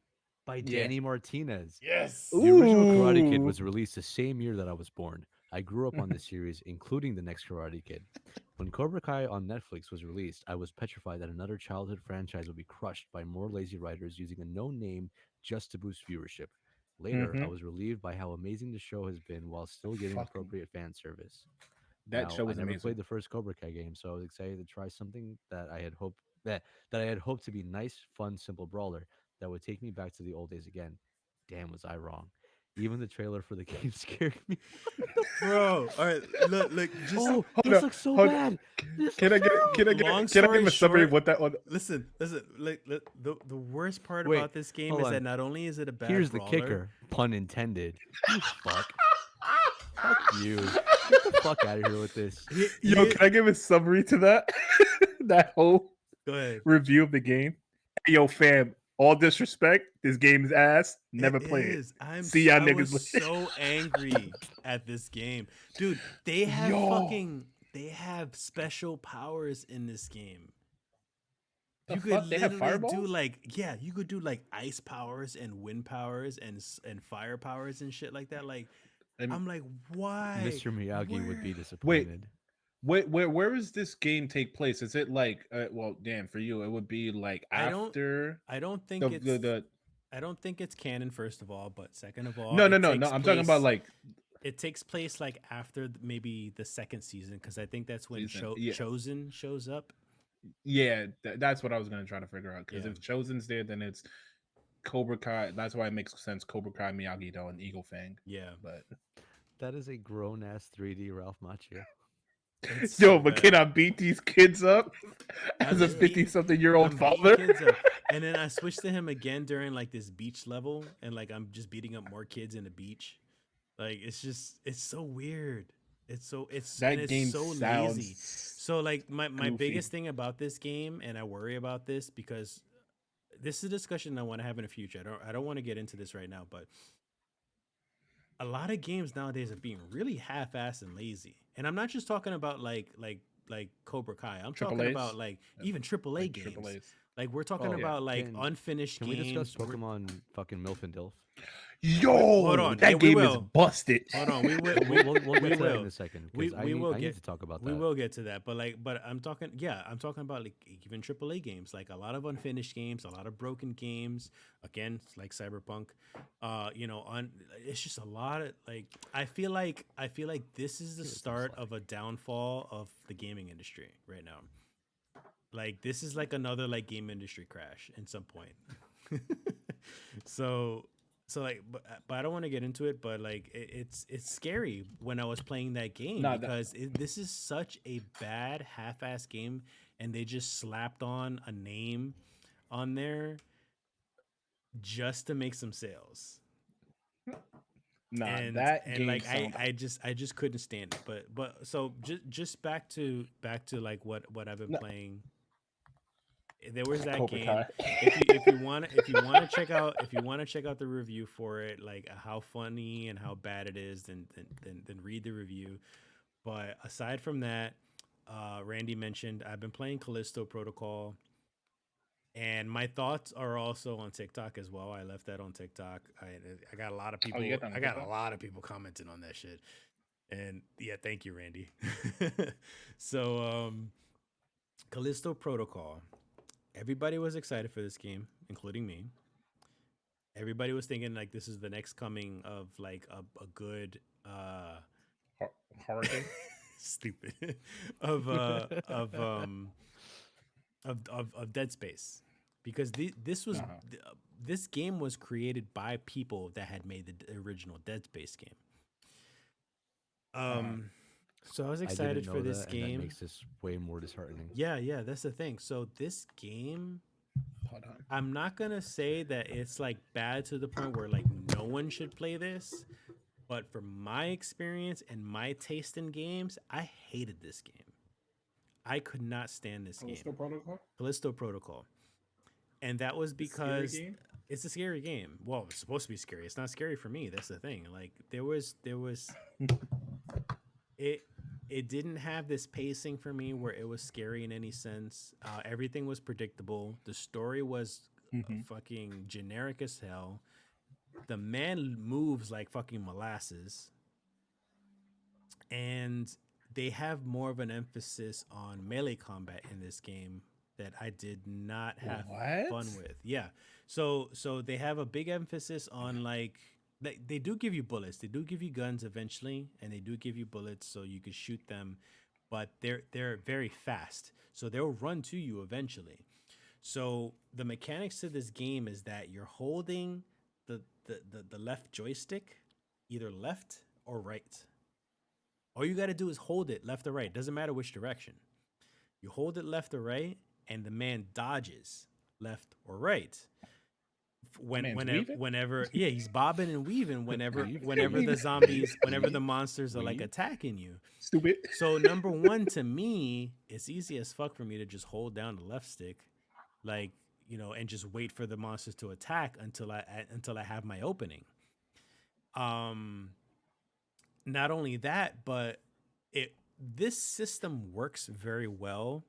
By Yeah. Danny Martinez. Yes. The original Karate Kid Ooh. was released the same year that I was born. I grew up on this series, including the next Karate Kid. When Cobra Kai on Netflix was released, I was petrified that another childhood franchise would be crushed by more lazy writers using a known name just to boost viewership. Later, I Hmm. was relieved by how amazing the show has been while still getting Fucking appropriate fan service. that Now, show I was never amazing. played the first Cobra Kai game, so I was excited to try something that I had hoped to be nice, fun, simple brawler. that would take me back to the old days again. Damn, was I wrong. Even the trailer for the game scared me. What the fuck? Bro, all right, look, just Oh, Hold this on, looks so hold on. bad. This Can looks I get it? terrible. long Can I give story a summary of short, what that? listen. Like, the worst part Wait, about this game hold is that on. not only is it a bad Here's the brawler, kicker, pun intended. You fuck. Fuck you. Get the fuck out of here with this. Yo, here, can I give a summary to that? That whole go ahead. review of the game. Hey, yo, fam. All disrespect. This game is ass. It Never play it. is. See y'all I was niggas later. so angry at this game, dude. Yo, They have special powers in this game. the You could fuck? They have literally do fireballs? like, yeah, you could do like ice powers and wind powers and fire powers and shit like that. Like, And I'm like, why? Mr. Miyagi would Where? be wait, disappointed. where is this game take place? Is it like, well, damn, for you, it would be like I don't. after I don't the think the, it's. the I don't think it's canon. First of all, but second of all, no, no, no, no. I'm talking about like it takes place like after maybe the second season because I think that's when season. Yeah, Chosen shows up. yeah. That's what I was gonna try to figure out. Because Yeah, if Chosen's there, then it's Cobra Kai. That's why it makes sense. Cobra Kai, Miyagi Do, and Eagle Fang. yeah. But That is a grown ass 3D Ralph Macchio. It's yo, so but bad. can I beat these kids up I'm as a just beating. 50-something-year-old I'm beating father? kids up, and then I switched to him again during like this beach level, and like I'm just beating up more kids in the beach. Like it's so weird. That It's game so lazy. sounds So like my goofy. biggest thing about this game, and I worry about this because this is a discussion I want to have in the future. I don't want to get into this right now, but a lot of games nowadays are being really half-assed and lazy. And I'm not just talking about like Cobra Kai. I'm Triple talking A's, about like even AAA like Triple games. A's. Like we're talking Oh, Yeah. about like can unfinished can we discuss games. Pokemon fucking Milf and Dilf? Hold Yo, on. Yeah, that we game is will. busted. Hold on. We will. We'll We get to that in will. a second We because we will I need get. to talk about We that. will get to that, but I'm talking. Yeah, I'm talking about like even AAA games, like a lot of unfinished games, a lot of broken games. Again, like Cyberpunk. On it's just a lot of like. I feel like this is the Give it some start slack. of a downfall of the gaming industry right now. Like this is like another like game industry crash in some point. so like but I don't want to get into it, but like it's scary when I was playing that game Nah, that, because this is such a bad half-ass game, and they just slapped on a name on there just to make some sales. nah, and that and game like sounds I just couldn't stand it. But so just back to like what I've been no, playing. There was that Cobra game. Kai. If you want to check out the review for it, like how funny and how bad it is, then read the review. But aside from that, Randy mentioned I've been playing Callisto Protocol, and my thoughts are also on TikTok as well. I left that on TikTok. I got a lot of Oh, you people. got that on I got a TikTok? lot of people commenting on that shit. And yeah, thank you, Randy. so Callisto Protocol. Everybody was excited for this game, including me. Everybody was thinking like this is the next coming of like a good Hor- Horror game. stupid of of Dead Space, because Uh-huh. this game was created by people that had made the original Dead Space game. Uh-huh. Um, so I was I didn't excited for know this that, and that game. makes this way more disheartening. Yeah, that's the thing. So this game, Hold on. I'm not gonna say that it's like bad to the point where like no one should play this, but from my experience and my taste in games, I hated this game. I could not stand this game, Callisto Protocol. Callisto Protocol, and that was The scary because game. it's a scary game. Well, it's supposed to be scary. It's not scary for me. That's the thing. Like there was it it didn't have this pacing for me where it was scary in any sense. Everything was predictable. The story was Mhm. fucking generic as hell. The man moves like fucking molasses, and they have more of an emphasis on melee combat in this game that I did not have What? fun with. Yeah. So they have a big emphasis on like they do give you bullets. They do give you guns eventually, and they do give you bullets so you can shoot them, but they're very fast. So they'll run to you eventually. So the mechanics to this game is that you're holding the left joystick, either left or right. All you got to do is hold it left or right. Doesn't matter which direction. You hold it left or right, and the man dodges left or right. Weaving? Whenever, yeah, he's bobbing and weaving whenever whenever the monsters are like Weave? attacking you. Stupid. So number one, to me, it's easy as fuck for me to just hold down the left stick, like, and just wait for the monsters to attack until I have my opening. Um, Not only that, but it this system works very well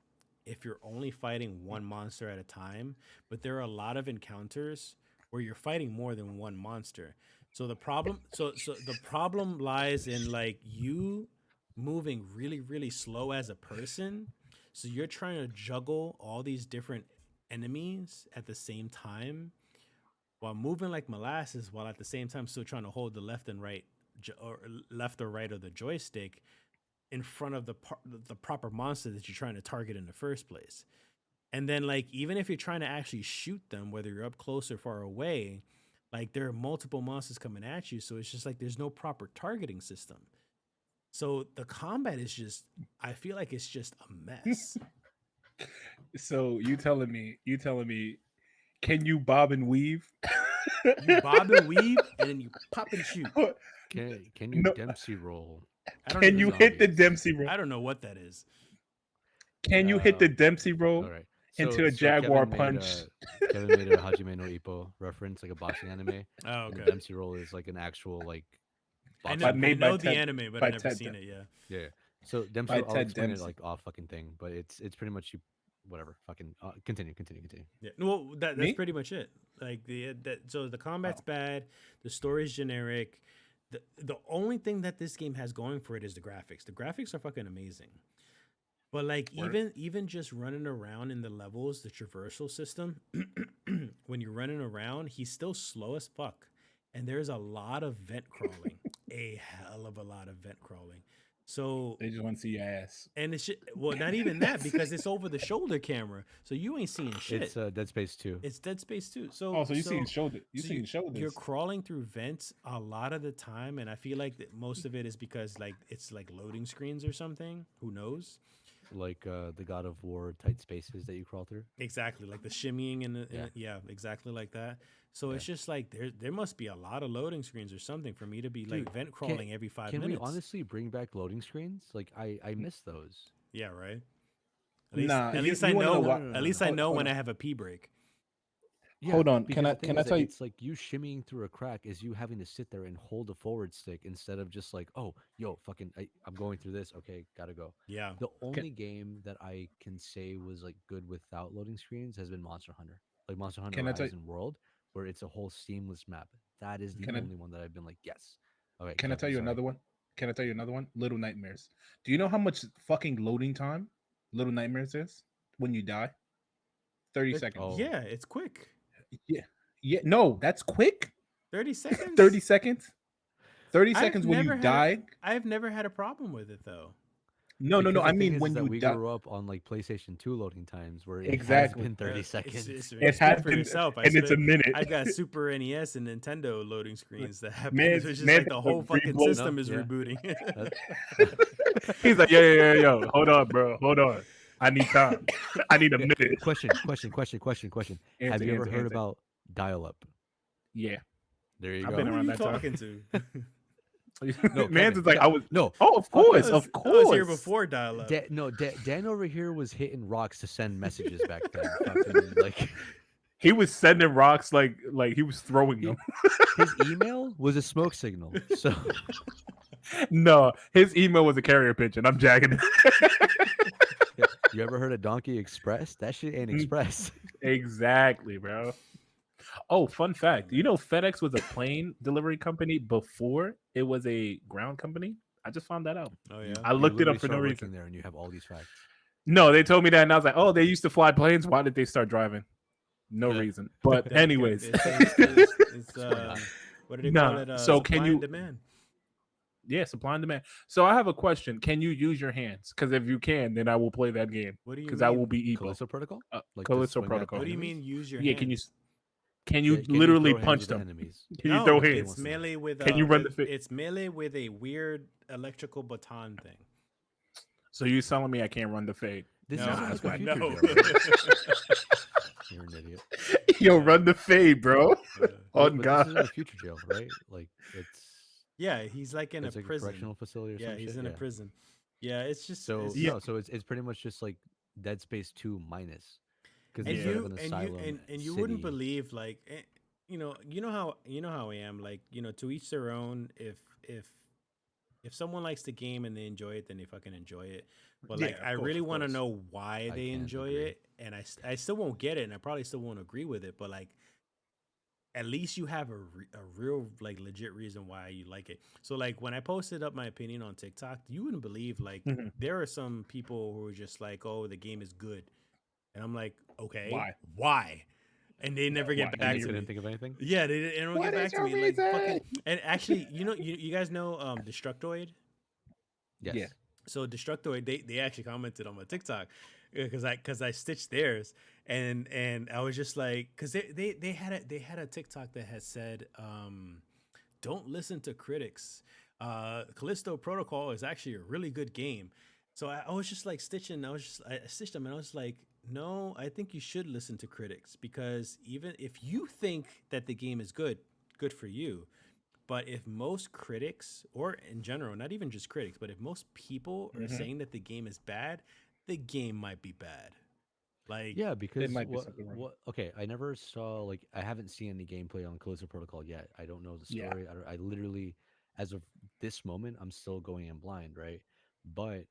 if you're only fighting one monster at a time, but there are a lot of encounters where you're fighting more than one monster. So the problem lies in like you moving really really slow as a person. So you're trying to juggle all these different enemies at the same time while moving like molasses, while at the same time still trying to hold the left and right or left or right of the joystick in front of the proper monster that you're trying to target in the first place. And then like even if you're trying to actually shoot them, whether you're up close or far away, like there are multiple monsters coming at you, so it's just like there's no proper targeting system. So the combat is just, I feel like it's just a mess. So you telling me, can you bob and weave? You bob and weave and then you pop and shoot. Can you No. Dempsey roll? I don't Can even you know. hit the zombies? Dempsey roll? I don't know what that is. Can you hit the Um, Dempsey roll All right. into a Jaguar Kevin punch? Kevin made a Hajime no Ippo reference, like a boxing anime. Oh, And the okay. Dempsey roll is like an actual like I boxing. know, I made by know the Ted- anime, but by I've never Ted seen Dem- it. Yeah. Yeah. So Dempsey, by I'll Ted explain it Dempsey. like off fucking thing, but it's pretty much you, whatever. Fucking continue. Yeah. Well, that's Me? pretty much it. Like so the combat's Oh. bad, the story's generic. The only thing that this game has going for it is the graphics. The graphics are fucking amazing. But like Word. even just running around in the levels, the traversal system, when you're running around, he's still slow as fuck. And there's a lot of vent crawling. A hell of a lot of vent crawling. So They just want to see your ass. and it's well, not even that because it's over the shoulder camera, so you ain't seeing shit. It's Dead Space 2. It's Dead Space 2. So Oh, so you seen shoulder? You so seen you're shoulders? crawling through vents a lot of the time, and I feel like that most of it is because like it's like loading screens or something. Who knows? Like the God of War tight spaces that you crawl through. Exactly, like the shimmying and yeah, exactly like that. So it's just like there must be a lot of loading screens or something for me to be like Dude, vent crawling every 5 Can minutes. we honestly bring back loading screens? Like I miss those. Yeah, right. Nah, At you- least you I wanna know. know what- At least I hold- know hold when on. I have a pee break. Yeah, Hold on, because can the I- thing can I is that tell you- it's like you shimmying through a crack is you having to sit there and hold a forward stick instead of just like, oh, yo, fucking, I'm going through this. Okay, gotta go. Yeah. The only game that I can say was like good without loading screens has been Monster Hunter, like Monster Hunter Can I tell- Horizon World, where it's a whole seamless map. That is the Can I- only one that I've been like, yes. Okay, Can I Kevin, tell you sorry. another one? Can I tell you another one? Little Nightmares. Do you know how much fucking loading time Little Nightmares is when you die? 30 seconds. Oh. Yeah, it's quick. Yeah. Yeah. No, that's quick. 30 seconds. 30 seconds. 30 I've seconds when never you had a- die. I've never had a problem with it though. No. Because the I thing mean is when that you we die. grew up on like PlayStation 2 loading times where it Exactly. has been 30 It's, seconds. it's, It it's has for been, yourself. and it's a minute. I got Super NES and Nintendo loading screens that happen. Man's- It's just man's like the whole fucking re-blow- system is Yeah. rebooting. He's like, yo. Hold on, bro. Hold on. I need time. I need a minute. Question. Have you ever heard Answer. about dial-up? Yeah. There you I've go. been Who are around you that time. talking to? No, Man's Kevin, is like, yeah, I was. no. Oh, of course, I was here before dial-up. Dan over here was hitting rocks to send messages back then. Fucking, like He was sending rocks like he was throwing them. his email was a smoke signal. So No, his email was a carrier pigeon. I'm jacking it. yeah, you ever heard of Donkey Express? That shit ain't express. Exactly, bro. Oh, fun fact. You know FedEx was a plane delivery company before it was a ground company? I just found that out. Oh yeah. I looked it up literally for no start working reason. there, and you have all these facts. No, they told me that and I was like, oh, they used to fly planes. Why did they start driving? No Yeah. reason. But anyways. It's what do they Nah, call it? so Supply can and you- demand? Yeah, supply and demand. So I have a question. Can you use your hands? Because if you can, then I will play that game. What do you Because I will mean? be Epo. Callisto Protocol, like to Callisto swing at the Protocol. What do you mean enemies. use your Yeah, can you hands? can you Can you literally throw hands punch with the them? enemies? Can you throw No, That's what he hands? it's wants to know. melee Can you run the fit? it's melee with a weird electrical baton thing. So you telling me I can't run the fade? This No, Nah, isn't that's like a whack. future no. Joe, right? You're an idiot. Yo, Yeah. run the fade, bro. On But this God. isn't a future jail, right? Like Yeah, he's like in a it's like a prison. correctional facility or Yeah, some he's shit. in a Yeah. prison. Yeah, So Yeah, no, so it's pretty much just like Dead Space 2 minus, because and yeah. instead of you an and you asylum and you wouldn't city, believe like you know how I am, like, to each their own. If someone likes the game and they enjoy it, then they fucking enjoy it. But Yeah, like, of I course, really of want to course. know why I they can't enjoy agree. it, and I still won't get it, and I probably still won't agree with it. But like, at least you have a real, like, legit reason why you like it. So like, when I posted up my opinion on TikTok, you wouldn't believe, like, Mhm. there are some people who are just like, oh, the game is good, and I'm like, okay, Why? why? And they never Why? get And Give back they me a to couldn't reason. me. think of anything. Yeah, they don't get What is back to your me. Like, fucking. reason? And actually, you guys know Destructoid. Yeah. Yes. So Destructoid, they actually commented on my TikTok, because I stitched theirs, and I was just like, because they had a TikTok that had said, don't listen to critics. Callisto Protocol is actually a really good game. So I was just like stitching. I stitched them, and I was like, no, I think you should listen to critics, because even if you think that the game is good, good for you. But if most critics, or in general, not even just critics, but if most people are Hmm. saying that the game is bad, the game might be bad. Like, Yeah, There because might be something wrong. okay, I never saw like I haven't seen any gameplay on Callisto Protocol yet. I don't know the Yeah. story. I literally, as of this moment, I'm still going in blind, right? But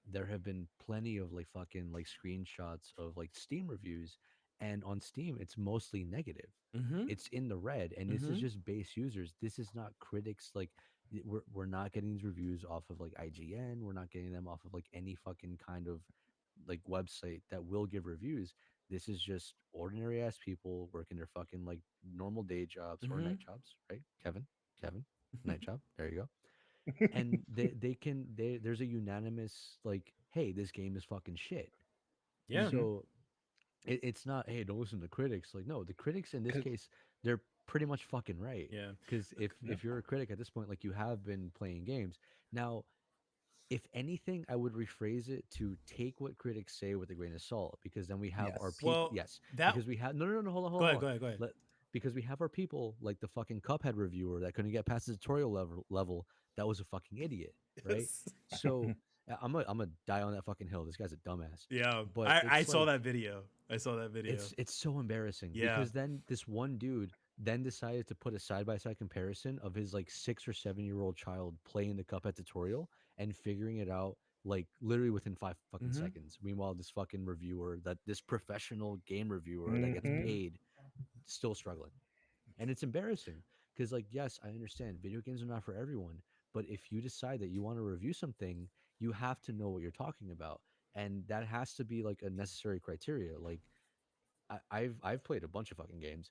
there have been plenty of like fucking like screenshots of like Steam reviews, and on Steam it's mostly negative. mm-hmm, It's in the red, and this is mm-hmm, just base users. This is not critics. Like we're not getting these reviews off of like IGN. We're not getting them off of like any fucking kind of like website that will give reviews. This is just ordinary ass people working their fucking like normal day jobs or mm-hmm. night jobs, right? Kevin, night job. There you go. And there's a unanimous like, hey, this game is fucking shit. Yeah, Hmm. So it's not, hey, don't listen to critics. Like, no, the critics in this Cause case, they're pretty much fucking right. yeah. Because yeah. if you're a critic at this point, like you have been playing games now, if anything, I would rephrase it to take what critics say with a grain of salt, because then we have our Yes. people. Well, Yes, that. because we have no, hold on, Go hold on, ahead, hold go on. ahead, go ahead. Let Because we have our people like the fucking Cuphead reviewer that couldn't get past the tutorial level. That was a fucking idiot, right? Yes. So I'm a die on that fucking hill. This guy's a dumbass. Yeah, But I it's saw like that video. I saw that video. it's so embarrassing Yeah. because then this one dude then decided to put a side by side comparison of his like 6 or 7 year old child playing the Cuphead tutorial and figuring it out like literally within 5 fucking Mm-hmm. seconds. Meanwhile, this fucking reviewer, that this professional game reviewer that gets Hmm. Mm-hmm. paid, still struggling. And it's embarrassing because, like, yes, I understand video games are not for everyone, but if you decide that you want to review something, you have to know what you're talking about, and that has to be like a necessary criteria. Like, I've played a bunch of fucking games.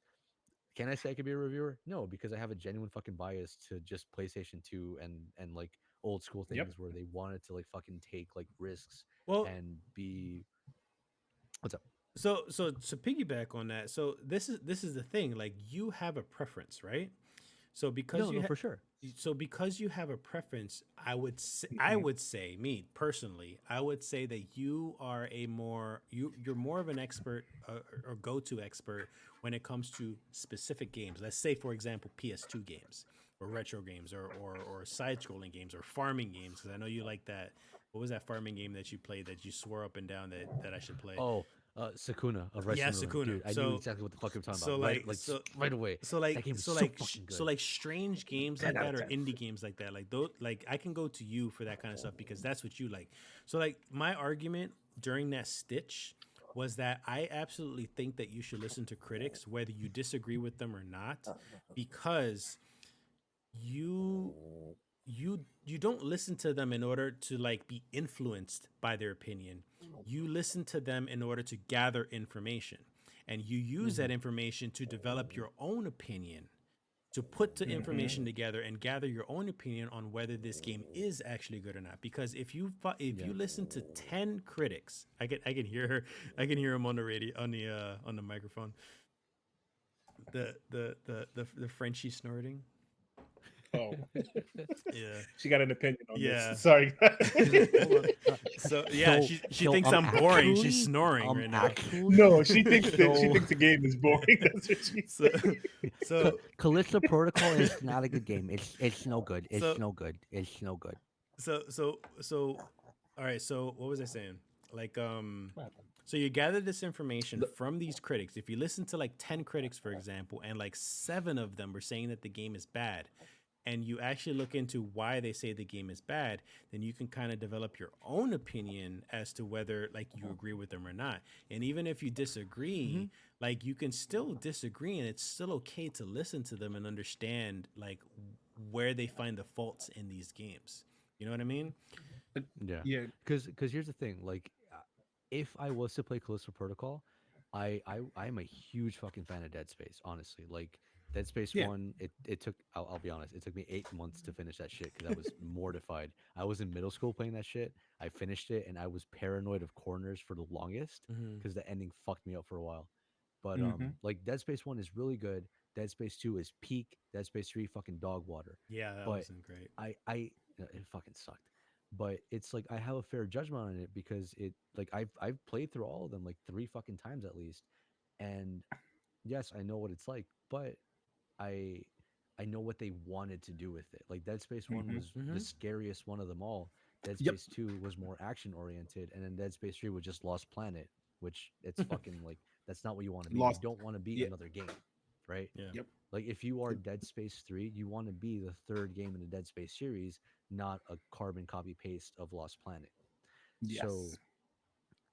Can I say I could be a reviewer? No, because I have a genuine fucking bias to just PlayStation 2 and like old school Yep. things where they wanted to like fucking take like risks Well, and be what's up? so to piggyback on that, so this is the thing. Like, you have a preference, right? So because No, no, for sure. because you have a preference, I Hmm. would say, me personally, I would say that you are you're more of an expert, or go-to expert when it comes to specific games. Let's say, for example, PS2 games, or retro games, or side-scrolling games, or farming games, because I know you like that. What was that farming game that you played that you swore up and down that I should play? Oh, Sakuna of Yeah, Restaurant Ruin, Sakuna. dude. I knew exactly what the fuck you were talking So about. Right, like like so right away. so That like game is so so like fucking so good. like strange games like 10 out that, of or 10. indie games like that, like those, like, I can go to you for that kind of stuff, because that's what you like. So like, my argument during that stitch was that I absolutely think that you should listen to critics, whether you disagree with them or not, because you you don't listen to them in order to, like, be influenced by their opinion. You listen to them in order to gather information, and you use Hmm. that information to develop your own opinion. to put the Mm-hmm. information together and gather your own opinion on whether this game is actually good or not. Because if Yeah. you listen to 10 critics, I can hear her, I can hear him on the radio, on the microphone, the Frenchie snorting. Oh, Yeah, she got an opinion on this. yeah. Sorry, guys. She's like, hold on. So yeah, So she so thinks I'm boring. She's snoring right now. No, actually she so thinks the game is boring. That's what she So said. so Callisto Protocol is not a good game. It's no good. It's so no good. It's no good. so all right, so what was I saying? Like What happened? so you gather this information The- from these critics. If you listen to like 10 critics, for example, and like 7 of them were saying that the game is bad, and you actually look into why they say the game is bad, then you can kind of develop your own opinion as to whether like you agree with them or not. And even if you Mhm. disagree, like you can still disagree and it's still okay to listen to them and understand like where they find the faults in these games. You know what I mean? Yeah, yeah, because here's the thing. Like, if I was to play Callisto Protocol, I'm a huge fucking fan of Dead Space. Honestly, like Dead Space yeah. One, it took. I'll be honest, it took me 8 months to finish that shit because I was mortified. I was in middle school playing that shit. I finished it, and I was paranoid of corners for the longest Hmm. because the ending fucked me up for a while. But Hmm. like Dead Space One is really good. Dead Space Two is peak. Dead Space Three fucking dog water. Yeah, that But wasn't great. it fucking sucked. But it's like I have a fair judgment on it because it like I've played through all of them like 3 fucking times at least, and yes, I know what it's like, but I I know what they wanted to do with it. Like Dead Space One Hmm. was the Hmm. scariest one of them all. Dead Yep. Space Two was more action oriented, and then Dead Space Three was just Lost Planet, which it's fucking like that's not what you want to be. You Lost. don't want to be Yeah. another game, right? Yeah. Yep. Like if you are It- Dead Space 3, you want to be the third game in the Dead Space series, not a carbon copy paste of Lost Planet. yes. So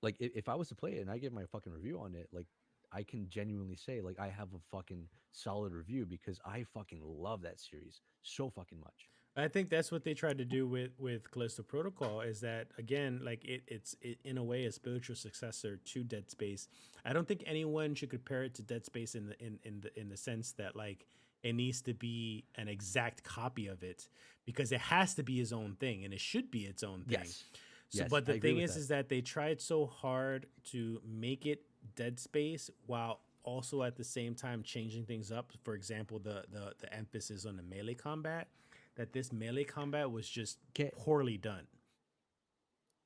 like if I was to play it and I give my fucking review on it, like I can genuinely say like I have a fucking solid review because I fucking love that series so fucking much. I think that's what they tried to do with Callisto Protocol is that again, like it's in a way a spiritual successor to Dead Space. I don't think anyone should compare it to Dead Space in the sense that like it needs to be an exact copy of it because it has to be its own thing and it should be its own thing. Yes. So, Yes, but I the agree thing with that. is that they tried so hard to make it Dead Space while also at the same time changing things up. For example, the emphasis on the melee combat. That this melee combat was just Okay, poorly done.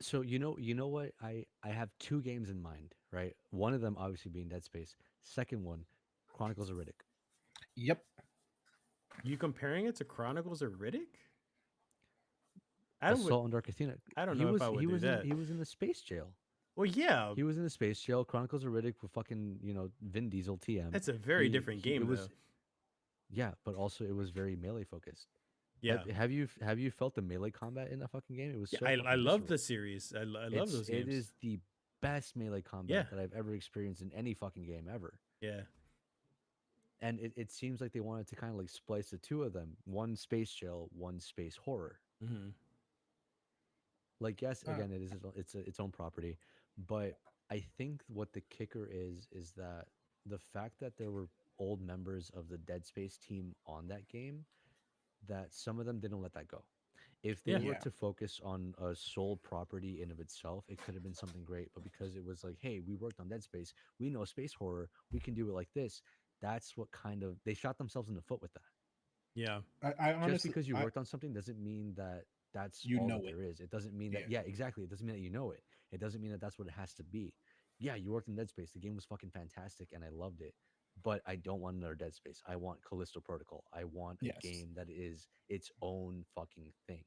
so you know what? I have two games in mind, right? One of them obviously being Dead Space. Second one, Chronicles of Riddick. Yep. You comparing it to Chronicles of Riddick? I don't. Assault on Dark Athena. I don't He know if was I would he do was in that. he was in the space jail. Well, yeah, He was in the space jail. Chronicles of Riddick with fucking Vin Diesel TM. that's a very different It game was though. yeah, but also it was very melee focused. Yeah, Have you felt the melee combat in that fucking game? It was yeah. so I fucking love the visceral. series. I love those It games. is the best melee Yeah, combat that I've ever experienced in any fucking game ever. yeah. And it seems like they wanted to kind of like splice the two of them, one space jail, one space horror. Hmm. Like yes, Uh, again, its own property, but I think what the kicker is that the fact that there were old members of the Dead Space team on that game, that some of them didn't let that go. If they Yeah, were yeah. to focus on a sole property in of itself, it could have been something great. But because it was like, hey, we worked on Dead Space, we know space horror, we can do it like this. That's what kind of they shot themselves in the foot with that. yeah. I Just honestly, because you worked on something doesn't mean that that's you all know that it. there is. It doesn't mean that, Yeah. yeah, exactly. It doesn't mean that you know it. It doesn't mean that that's what it has to be. Yeah, you worked in Dead Space. The game was fucking fantastic and I loved it. But I don't want another Dead Space. I want Callisto Protocol. I want a Yes. game that is its own fucking thing.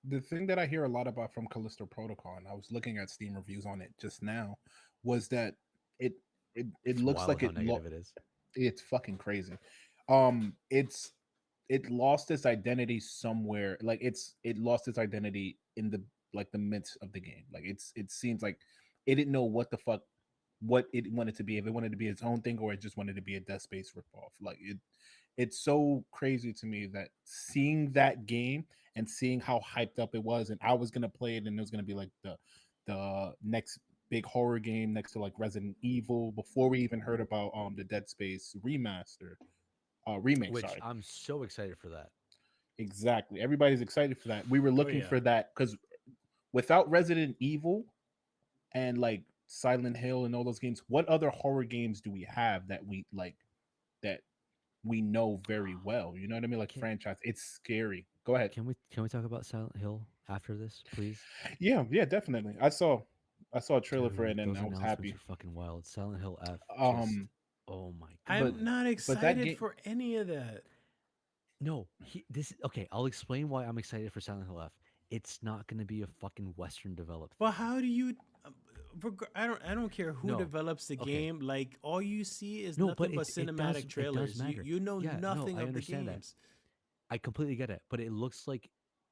The thing that I hear a lot about from Callisto Protocol, and I was looking at Steam reviews on it just now, was that it it It's looks wild like how negative it is. it's fucking crazy. It's it lost its identity somewhere. Like it lost its identity in the like the midst of the game. Like it seems like it didn't know what the fuck what it wanted to be. If it wanted to be its own thing or it just wanted to be a Death Space ripoff. Like it's so crazy to me that seeing that game and seeing how hyped up it was, and I was gonna play it, and it was gonna be like the next big horror game next to like Resident Evil before we even heard about the Dead Space remaster. remake. which Sorry, I'm so excited for that. exactly. Everybody's excited for that. We were Oh looking yeah. for that because without Resident Evil and like Silent Hill and all those games, what other horror games do we have that we like that we know very well? You know what I mean? Like Can franchise. It's scary. Go ahead. can we talk about Silent Hill after this, please? Yeah, yeah, definitely. I saw a trailer for it Dude, and those I was announcements happy. are fucking wild. Silent Hill F, just Um, oh my but I'm god. not that excited game, for any of that. No, this okay. I'll explain why I'm excited for Silent Hill F. It's not going to be a fucking Western developed But thing. how do you? I don't care who No, develops the okay. game. Like all you see is No, but nothing but cinematic it does trailers. You matter. you know Yeah, no, nothing I of the understand that. games. I completely get it, but it looks like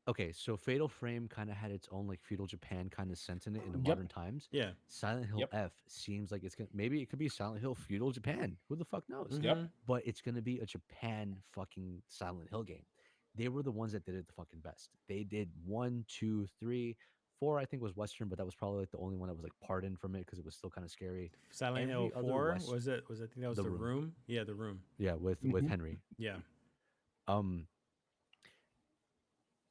okay, so Fatal Frame kind of had its own like feudal Japan kind of sense in it in the yep, modern times. Yeah. Silent Hill yep, F seems like it's gonna maybe it could be Silent Hill feudal Japan. Who the fuck knows? yep. Mm-hmm. But it's gonna be a Japan fucking Silent Hill game. They were the ones that did it the fucking best. They did one, two, three, four. I think was Western, but that was probably like the only one that was like pardoned from it because it was still kind of scary. Silent Hill Every other 4 West, was it? Was I think that was the the room, room? Yeah, the room. yeah, with Hmm. Henry. Yeah. Um,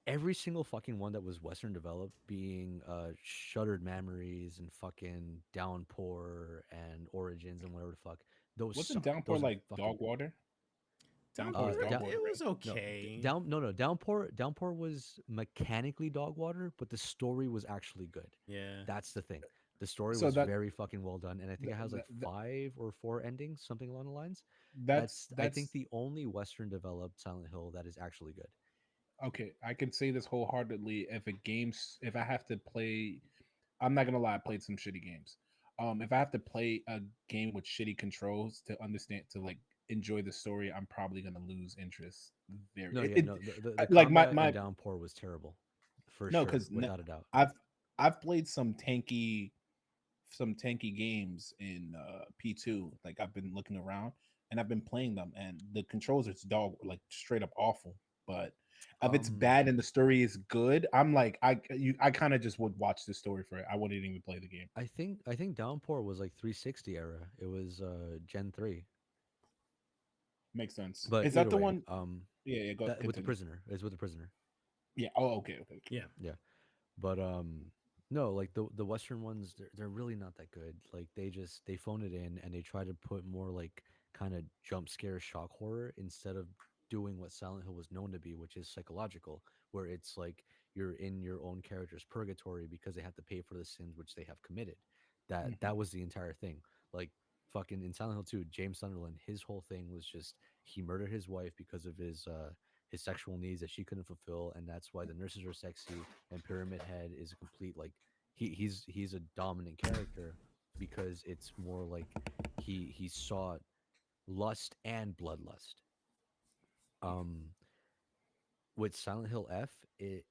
every single fucking one that was Western developed, being Shuttered Memories and fucking Downpour and Origins and whatever the fuck, those Wasn't suck. Downpour Those are like fucking dog water? Downpour is Downpour. dog down. water, It right? was No, okay. Downpour was mechanically dog water, but the story was actually good. Yeah. That's the thing. The story So was very fucking well done, and I think it has like that five or four endings, something along the lines. that's That's I think that's the only Western developed Silent Hill that is actually good. okay. I can say this wholeheartedly. If I have to play, I'm not gonna lie. I played some shitty games. If I have to play a game with shitty controls to understand to like enjoy the story, I'm probably gonna lose interest. Very No, yeah, it no, the like combat in my Downpour was terrible, for no, sure, because without a doubt. I've I've played some tanky games in P2. Like I've been looking around and I've been playing them, and the controls it's dog like straight up awful. But if it's Um, bad and the story is good, I'm like I kind of just would watch the story for it. I wouldn't even play the game. I think Downpour was like 360 era. It was Gen 3. Makes sense. But Is that either the way, one? Yeah, yeah. Go that with the continue. prisoner is with the prisoner. Yeah. Oh, okay, okay. Yeah. Yeah. But no, like the Western ones, they're really not that good. Like they phone it in and they try to put more like kind of jump scare shock horror instead of doing what Silent Hill was known to be, which is psychological, where it's like you're in your own character's purgatory because they have to pay for the sins which they have committed. Hmm. That was the entire thing. Like fucking in Silent Hill 2, James Sunderland, his whole thing was just he murdered his wife because of his sexual needs that she couldn't fulfill, and that's why the nurses are sexy and Pyramid Head is a complete like he's a dominant character because it's more like he saw lust and bloodlust. Um, with Silent Hill F, it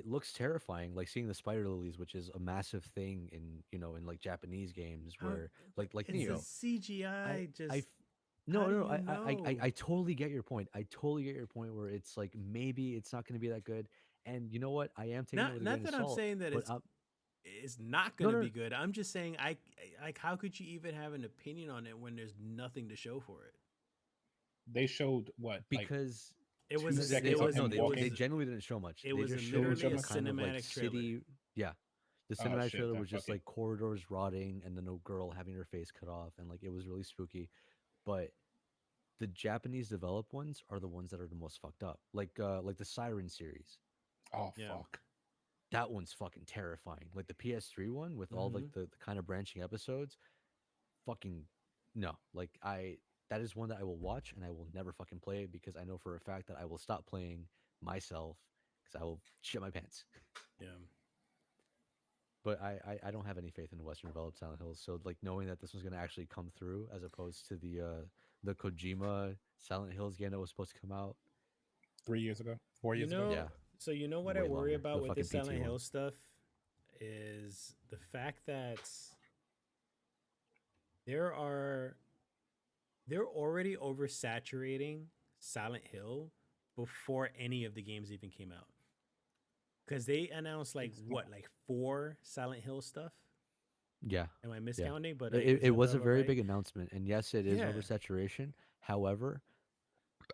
looks terrifying, like seeing the spider lilies, which is a massive thing in in like Japanese games How where like it's the Neo. I CGI I just f- how no do no you know? I totally get your point. I totally get your point where it's like maybe it's not going to be that good, and you know what? I am taking it Not with a not grain of that I'm salt, saying that but it's not no going to no be good. I'm just saying I like how could you even have an opinion on it when there's nothing to show for it? They showed what like because It two was no, a, it seconds of was him they was walking. genuinely didn't show much. it They was just They didn't showed show literally a the much. kind of like cinematic trailer. city, yeah, the Oh cinematic shit! trailer That was just fucking like corridors rotting and then a girl having her face cut off, and like it was really spooky. But the Japanese developed ones are the ones that are the most fucked up. Like the Siren series. oh Yeah. fuck. That one's fucking terrifying. Like the PS3 one with all Hmm. like the kind of branching episodes, fucking no. Like I that is one that I will watch and I will never fucking play it because I know for a fact that I will stop playing myself because I will shit my pants. Yeah. But I don't have any faith in Western developed Silent Hills. So like knowing that this was gonna actually come through as opposed to the Kojima Silent Hills game that was supposed to come out. 3 years ago, four You years ago. know, Yeah, so you know what I way worry longer. about The with fucking this PT Silent one. Hill stuff is the fact that there are they're already oversaturating Silent Hill before any of the games even came out. Because they announced like Explain. what, like four Silent Hill stuff? Yeah, Am I yeah. miscounting? But It is that was a about very right? big announcement, and yes, it is Yeah. oversaturation. However,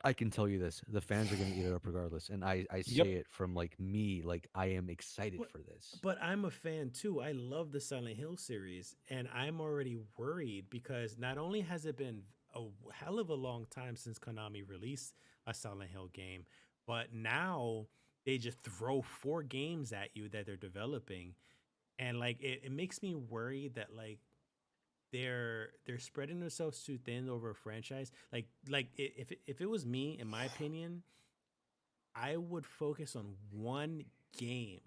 I can tell you this: the fans are gonna eat it up regardless, and I say Yep. it from like me, like I am excited But for this. but I'm a fan too. I love the Silent Hill series, and I'm already worried because not only has it been a hell of a long time since Konami released a Silent Hill game, but now they just throw four games at you that they're developing, and like it makes me worried that like they're spreading themselves too thin over a franchise. If it was me, in my opinion, I would focus on one game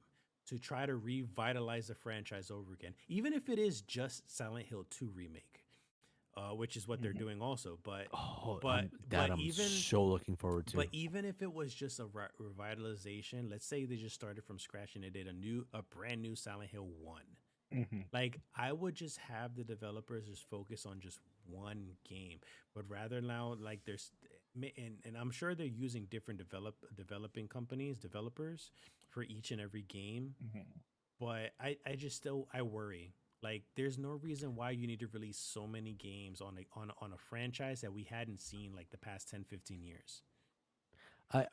to try to revitalize the franchise over again, even if it is just Silent Hill 2 remake, which is what they're Mhm. doing also. But Oh, but but I'm even so looking forward but to. even if it was just a revitalization, let's say they just started from scratch and they did a brand new Silent Hill 1. Mhm. Like I would just have the developers just focus on just one game, but rather now like and I'm sure they're using different developing companies, developers for each and every game. Mhm. But I just still I worry. Like there's no reason why you need to release so many games on a franchise that we hadn't seen like the past 10, 15 years.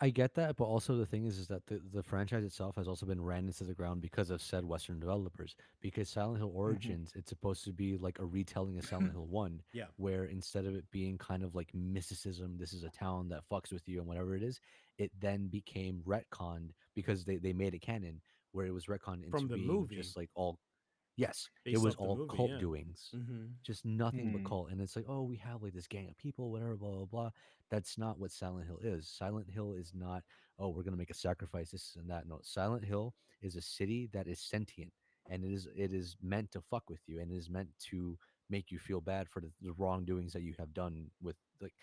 I get that, but also the thing is that the franchise itself has also been ran into the ground because of said Western developers. Because Silent Hill Mhm. Origins, it's supposed to be like a retelling of Silent Hill 1, Yeah. where instead of it being kind of like mysticism, this is a town that fucks with you and whatever it is, it then became retconned because they made it canon, where it was retconned From into the being movie, just like all. Yes, it based was off the all movie, cult yeah. doings. Mm-hmm. Just nothing but Mhm. cult. And it's like, oh, we have like this gang of people, whatever, blah, blah, blah. That's not what Silent Hill is. Silent Hill is not, oh, we're gonna make a sacrifice, this and that. No, Silent Hill is a city that is sentient and it is meant to fuck with you and it is meant to make you feel bad for the wrongdoings that you have done with like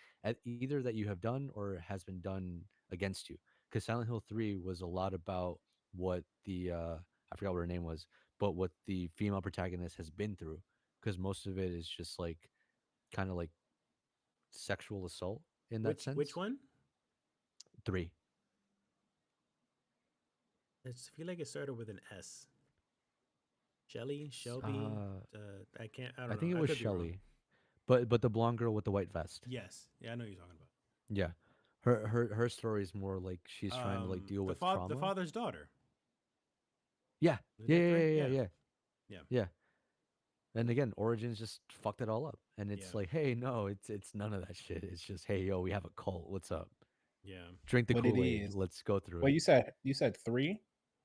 either that you have done or has been done against you. Because Silent Hill 3 was a lot about what the I forgot what her name was, but what the female protagonist has been through, because most of it is just like kind of like sexual assault in that Which sense. one? Three. I just feel like it started with an S. Shelly, Shelby. Uh, I can't. I I don't know. think it I was could be wrong. Shelley, but the blonde girl with the white vest. Yes. Yeah, I know who you're talking about. Yeah, her story is more like she's trying to like deal with The trauma. father's daughter. Yeah, Isn't yeah, that yeah, correct? yeah, yeah, Yeah. yeah. Yeah. Yeah. And again, Origins just fucked it all up. And it's Yeah. like, hey, no, it's none of that shit. It's just, hey, yo, we have a cult. What's up? Yeah. Drink the But it Kool Aid. is. Let's go through Well, it. you said three,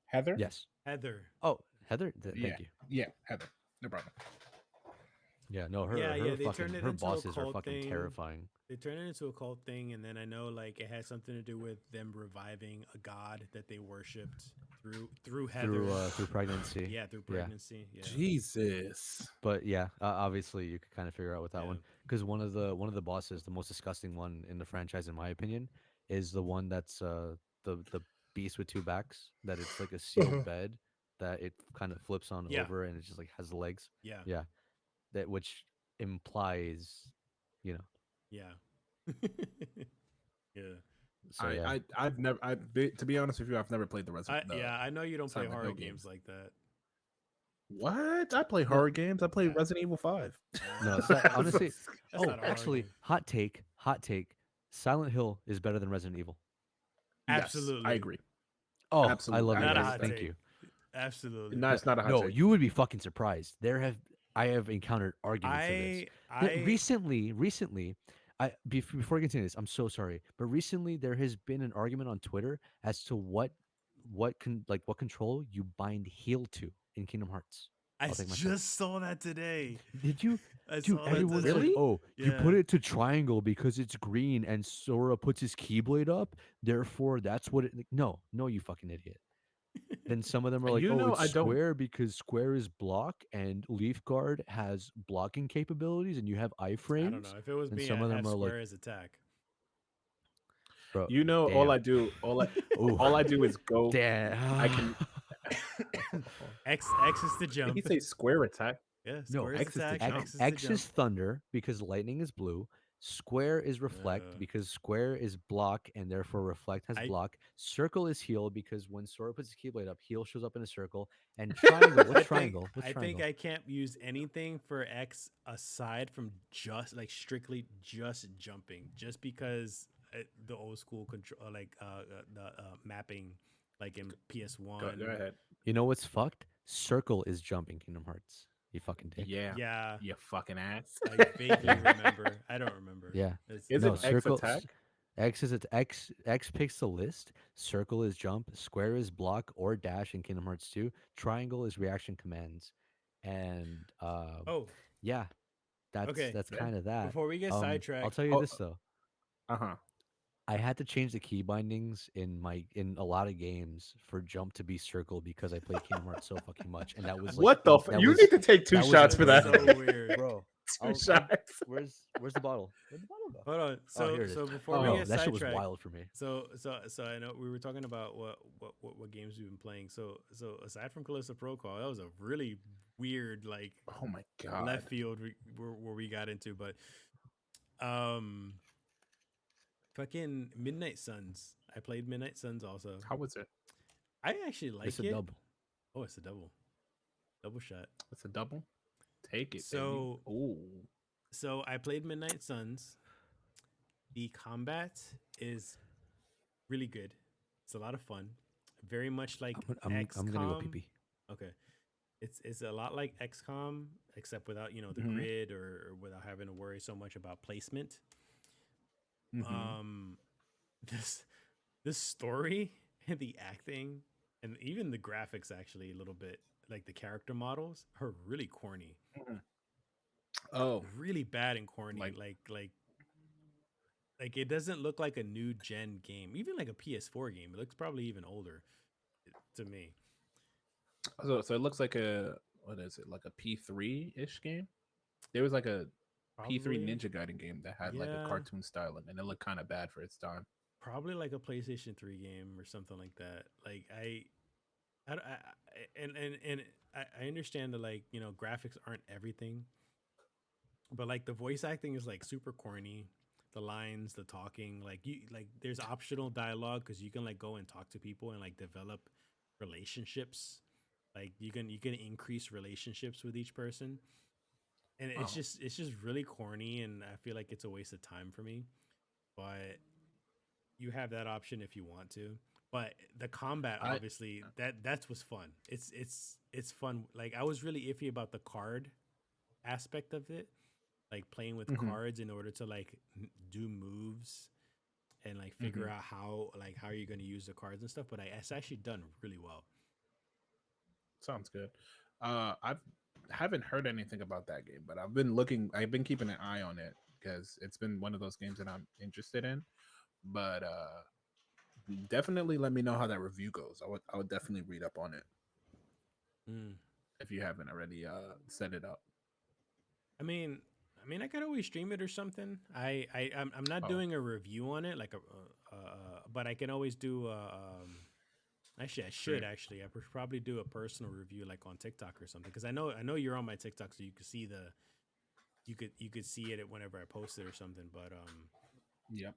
Heather. Yes. Heather. Oh, Heather, Yeah. thank you. Yeah, Heather. No problem. Yeah, no, Yeah, yeah. They turned it her into a bosses are cult fucking thing. terrifying. They turned it into a cult thing, and then I know like it has something to do with them reviving a god that they worshipped through Heather. Through pregnancy. Yeah, through Yeah. pregnancy. Yeah. Jesus. But yeah, obviously you could kind of figure out with that Yeah. one because one of the bosses, the most disgusting one in the franchise, in my opinion, is the one that's the beast with two backs. That it's like a sealed bed that it kind of flips on Yeah. over and it just like has legs. Yeah. Yeah, that which implies, you know. Yeah. Yeah. So yeah, I've never to be honest with you, I've never played the I know you don't play Silent horror Hill games games. like that. What? I play no, horror games. I play Uh, Resident Evil 5. no. that's Honestly, that's oh, not a horror actually, game. hot take. Silent Hill is better than Resident Evil. Yes, I Absolutely. agree. Oh, I Absolutely. love I you Not a agree guys. with hot that. Thank take. you. Absolutely. No, No, it's not a hot no, take. you would be fucking surprised. I have encountered arguments for this. That I recently, before I continue this, I'm so sorry, but recently there has been an argument on Twitter as to what control you bind heal to in Kingdom Hearts. I'll take my turn. just saw that today. Did you? I Dude, saw that everyone's like, today. Really? oh, you put Yeah. it to triangle because it's green and Sora puts his keyblade up, therefore that's what it. Like, no, no, you fucking idiot. Then some of them are like, You "Oh, know, it's I don't. square because square is block and Leaf Guard has blocking capabilities, and you have I don't know. iframes." If it was And me, some I'd of them have are like, square as attack. "Bro, You know, all damn, I do, ooh, all I do is go. I damn." can. X is to Did he jump. say square attack? Yeah, No, square is X is to attack. jump. X is to X jump. is thunder because lightning is blue. Square is reflect Uh, because square is block and therefore reflect has I block. Circle is heal because when Sora puts his keyblade up, heal shows up in a circle. And triangle, what's triangle? What's I think triangle? I can't use anything for X aside from just like strictly just jumping, just because the old school control, the mapping, like in PS Go One. ahead. You know what's fucked? Circle is jump in Kingdom Hearts. You fucking dick. Yeah. Yeah, You fucking ass. I vaguely Yeah. remember. I don't remember. Yeah. Is It's it No, fine. X circle. attack? X is X picks the list. Circle is jump. Square is block or dash in Kingdom Hearts 2. Triangle is reaction commands. And Oh, yeah, okay. that's Yeah. kind of that. Before we get I'll sidetracked, tell you Oh, this though. uh-huh. I had to change the key bindings in a lot of games for jump to be circle because I played Kingdom Hearts so fucking much, and that was like What the that You was need to take two that was shots for that's that. ingrained in so me, weird. bro. 2 I'll shots. where's the bottle? Where'd the bottle go? Hold on. Oh, here So it is. before we Oh. No, get that shit was sidetracked, wild for me. so I know we were talking about what games we've been playing. So aside from Callisto Protocol, that was a really weird like Oh my god. left field where we got into, but um, fucking Midnight Suns. I played Midnight Suns also. How was it? I actually It's like a it. double. Oh, it's a double shot. It's a double. Take it, So baby. Ooh. so I played Midnight Suns. The combat is really good. It's a lot of fun. Very much like I'm gonna go pee XCOM. pee. Okay. It's a lot like XCOM, except without, the Mhm. grid or without having to worry so much about placement. Mhm. Um this this story and the acting and even the graphics actually a little bit like the character models are really corny. Mhm. Oh, Really bad and corny. like Like it doesn't look like a new gen game, even like a PS4 game. It looks probably even older to me. so it looks like a what is it? Like a P3 ish game. There was like a P3 Probably, Ninja Gaiden game that had like a yeah, cartoon style and it looked kind of bad for its time. probably like a PlayStation 3 game or something like that. Like and I understand that like graphics aren't everything, but like the voice acting is like super corny. The lines, the talking, like there's optional dialogue because you can like go and talk to people and like develop relationships. Like you can increase relationships with each person, and Oh. it's just really corny, and I feel like it's a waste of time for me. But you have that option if you want to. But the combat, I obviously, that's what's fun. It's fun. Like I was really iffy about the card aspect of it, like playing with Mhm. cards in order to like do moves and like figure Mhm. out how you're going to use the cards and stuff. But it's actually done really well. Sounds good. I've haven't heard anything about that game, but I've been looking. I've been keeping an eye on it because it's been one of those games that I'm interested in. But definitely let me know how that review goes. I would definitely read up on it Mm. if you haven't already set it up. I mean, I could always stream it or something. I'm not Oh, doing a review on it, like but I can always do. Actually, I should stream. actually. I probably do a personal review, like on TikTok or something, because I know you're on my TikTok, so you could see you could see it whenever I post it or something. But Yep.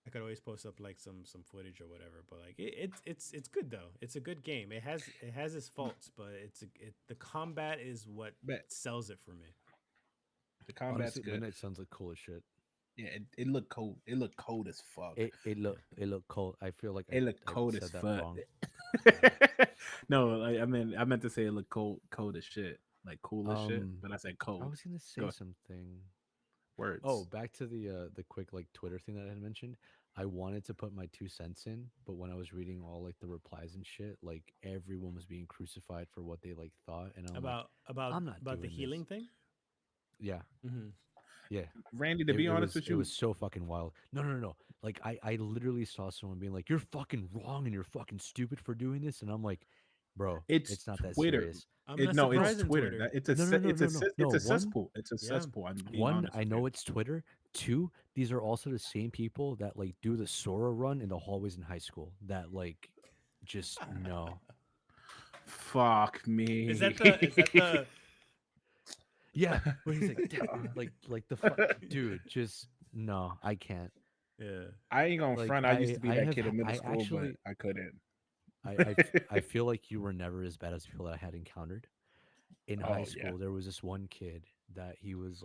I could always post up like some footage or whatever. But like it's good though. It's a good game. It has its faults, but the combat is what Bet sells it for me. the combat's Honestly, good. Midnight sounds like cool as shit. Yeah, it looked cold. It looked cold as fuck. It looked cold. I feel like It looked I cold as said that fuck. wrong. No, I meant to say it looked cold as shit, like cool as shit. Um, But I said I cold. was gonna say Go something. Oh, words. back to the quick like Twitter thing that I had mentioned. I wanted to put my 2 cents in, but when I was reading all like the replies and shit, like everyone was being crucified for what they like thought, and I'm like, About I'm not about the doing this. healing thing. Yeah, Mm-hmm. yeah. Randy, to be honest with It you, was so fucking wild. No, no, no, no. Like I literally saw someone being like, "You're fucking wrong and you're fucking stupid for doing this," and I'm like, "Bro, it's it's not that Twitter. serious." I'm not No, it's surprised in Twitter. Twitter. It's a No, no, no, it's a no, no, it's no. a cesspool. It's a Yeah. cesspool. I'm being One, honest I with know you. it's Twitter. Two, these are also the same people that like do the Sora run in the hallways in high school. That like, just no. Fuck Is me. that the Yeah, where he's like, "Damn," like the fuck, dude. Just no, I can't. yeah. I ain't gonna Like front. I used to be that kid in middle I school, but actually, I couldn't. I feel like you were never as bad as people that I had encountered. In high Oh yeah. school, there was this one kid that he was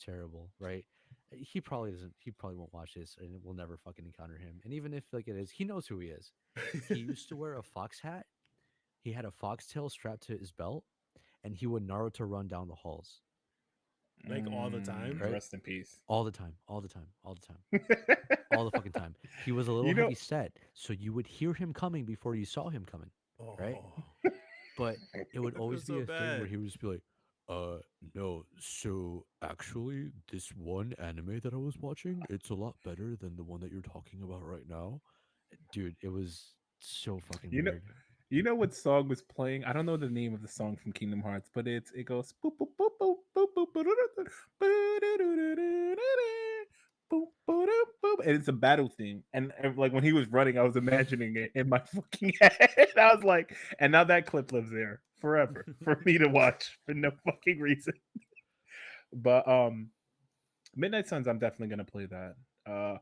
terrible, right? He probably doesn't. He probably won't watch this, and we'll never fucking encounter him. And even if like it is, he knows who he is. He used to wear a fox hat. He had a foxtail strapped to his belt, and he would Naruto run down the halls, Like all the time. right? Rest in peace. All the time, all the time, all the time, all the fucking time. He was a little You know, heavy set, so you would hear him coming before you saw him coming, right? Oh, But it would I feel always be so a thing where bad. he would just be like, no, so actually, this one anime that I was watching, it's a lot better than the one that you're talking about right now. Dude, it was so fucking you know, weird. you know what song was playing? I don't know the name of the song from Kingdom Hearts, but it goes boop boop boop boop boop boop boop boop boop boop, and it's a battle theme. And like when he was running, I was imagining it in my fucking head. I was like, and now that clip lives there forever for me to watch for no fucking reason. But Midnight Suns, I'm definitely gonna play that. Uh,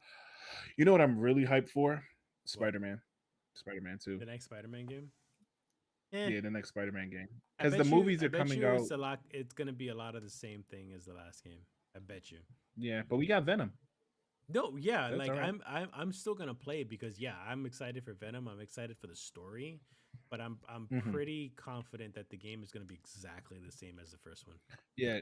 you know what I'm really hyped for? What? Spider Man, Spider Man Two. The next Spider-Man game? Eh. Yeah, the next Spider Man game I because the bet you. movies I are bet coming you out. it's a lot. It's gonna be a lot of the same thing as the last game. I bet you. Yeah, but we got Venom. No, yeah, That's like all right. I'm still gonna play it because yeah, I'm excited for Venom. I'm excited for the story, but I'm Hmm. pretty confident that the game is gonna be exactly the same as the first one. Yeah,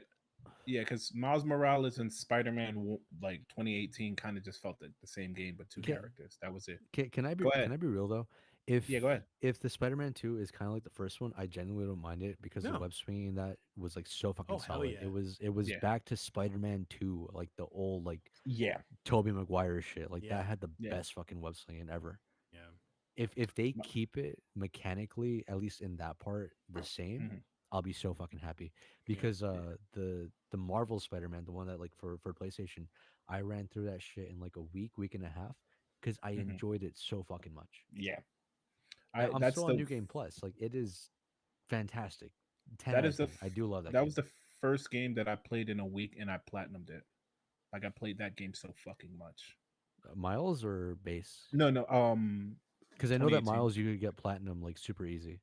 yeah, because Miles Morales and Spider Man like 2018 kind of just felt like the same game but two Can, characters. That was it. can Go ahead. I be real though? Yeah, go ahead. If the Spider-Man 2 is kind of like the first one, I genuinely don't mind it because the No. web swinging in that was like so Oh fucking hell solid. yeah. It was Yeah, back to Spider-Man 2, like the old like yeah, Tobey Maguire shit. Like Yeah. that had the yeah. best fucking web slinging ever. Yeah. If they M- keep it mechanically, at least in that part, the same, mhm, I'll be so fucking happy. Yeah. Because the Marvel Spider-Man, the one that like for PlayStation, I ran through that shit in like a week, week and a half, because I mhm. enjoyed it so fucking much. Yeah, And I I'm that's still on the New Game Plus. Like it is fantastic. 10 that out is of the 10. I do love that that game. was the first game that I played in a week and I platinumed it. Like I played that game so fucking much. Miles or base? No, no, Because I know that 2018. Miles you could get platinum like super easy.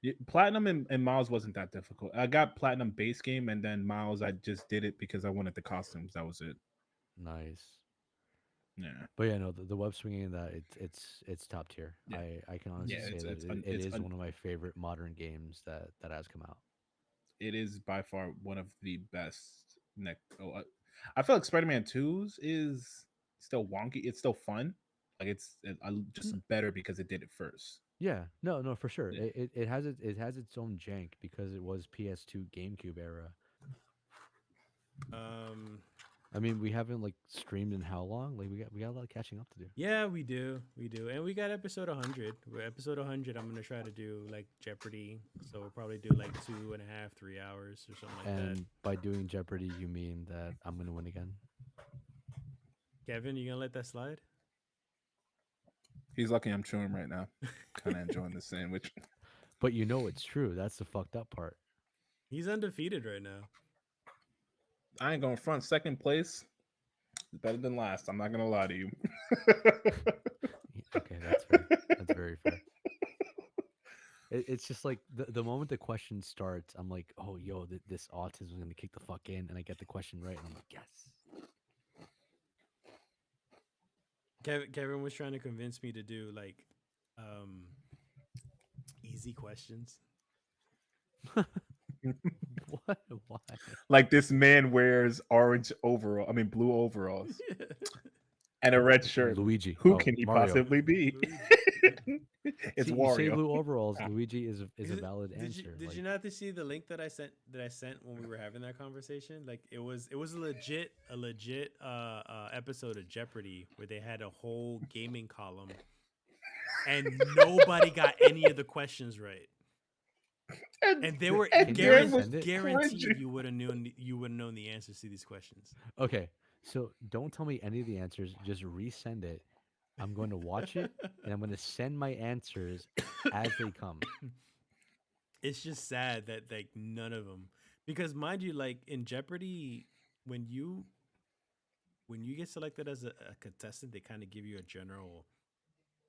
Yeah, Platinum and Miles wasn't that difficult. I got Platinum base game and then Miles I just did it because I wanted the costumes. That was it. Nice. Yeah, But yeah, no, the web swinging in that it's top tier. yeah, I can honestly yeah. say that it is one of my favorite modern games that has come out. It is by far one of the best. I feel like Spider Man 2's is still wonky. It's still fun. Like just N- better because it did it first. Yeah, no, no, for sure. Yeah, It has its own jank because it was PS2 GameCube era. Um. I mean, we haven't like streamed in how long? Like we got a lot of catching up to do. Yeah, we do. We do. And we got episode 100. Episode 100, I'm going to try to do like Jeopardy. So we'll probably do like 2.5, 3 hours or something like that. And by doing Jeopardy, you mean that I'm gonna win again? Kevin, you going to let that slide? he's lucky I'm chewing right now. Kind of enjoying the sandwich. But you know it's true. That's the fucked up part. He's undefeated right now. I ain't going front. Second place is better than last. I'm not gonna lie to you. Okay, that's fair. That's very fair. It's just like the moment the question starts, I'm like, oh, yo, this autism is gonna kick the fuck in, and I get the question right, and I'm like, yes. Kevin was trying to convince me to do like um easy questions. What? Why? Like this man wears orange overall. I mean blue overalls and a red shirt. Luigi. Who Oh, can he Mario. possibly be? Luigi. It's See, you say Wario. blue overalls. Luigi is a valid Did you answer. did Like, you not to see the link that I sent when we were having that conversation? Like it was a legit episode of Jeopardy where they had a whole gaming column and nobody got any of the questions right. And they were And Can you Dan was resend it? guaranteed cringing. you would have known the answers to these questions. okay, so don't tell me any of the answers. Just resend it. I'm going to watch it, and I'm going to send my answers as they come. It's just sad that like none of them, because mind you, like in Jeopardy, when you when you get selected as a contestant, they kind of give you a general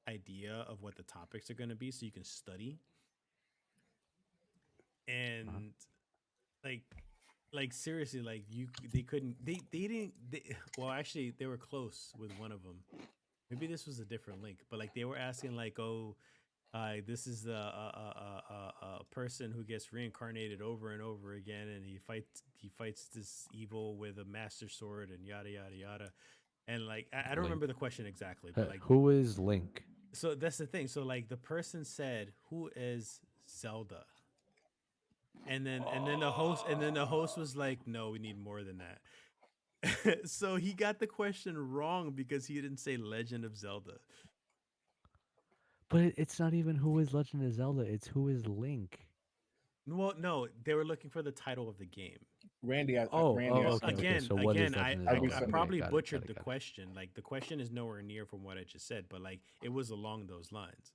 idea of what the topics are going to be, so you can study. Uh-huh. And like like seriously, like they couldn't, they didn't, well, actually, they were close with one of them. Maybe this was a different link, but like they were asking, like, oh, this is a person who gets reincarnated over and over again, and he fights this evil with a master sword and yada yada yada. And like I don't Link. remember the question exactly, but like Who is Link? so that's the thing. So like the person said, "Who is Zelda?" And then the host was like, "No, we need more than that." So he got the question wrong because he didn't say Legend of Zelda. But it's not even who is Legend of Zelda. It's who is Link. Well, no, they were looking for the title of the game. Randy, I Okay, sent it. okay. Again, So what is again, I Legend of I I, Zelda? I resent it. Okay, probably got it, got butchered it, the got it. question. Like the question is nowhere near from what I just said, but like it was along those lines.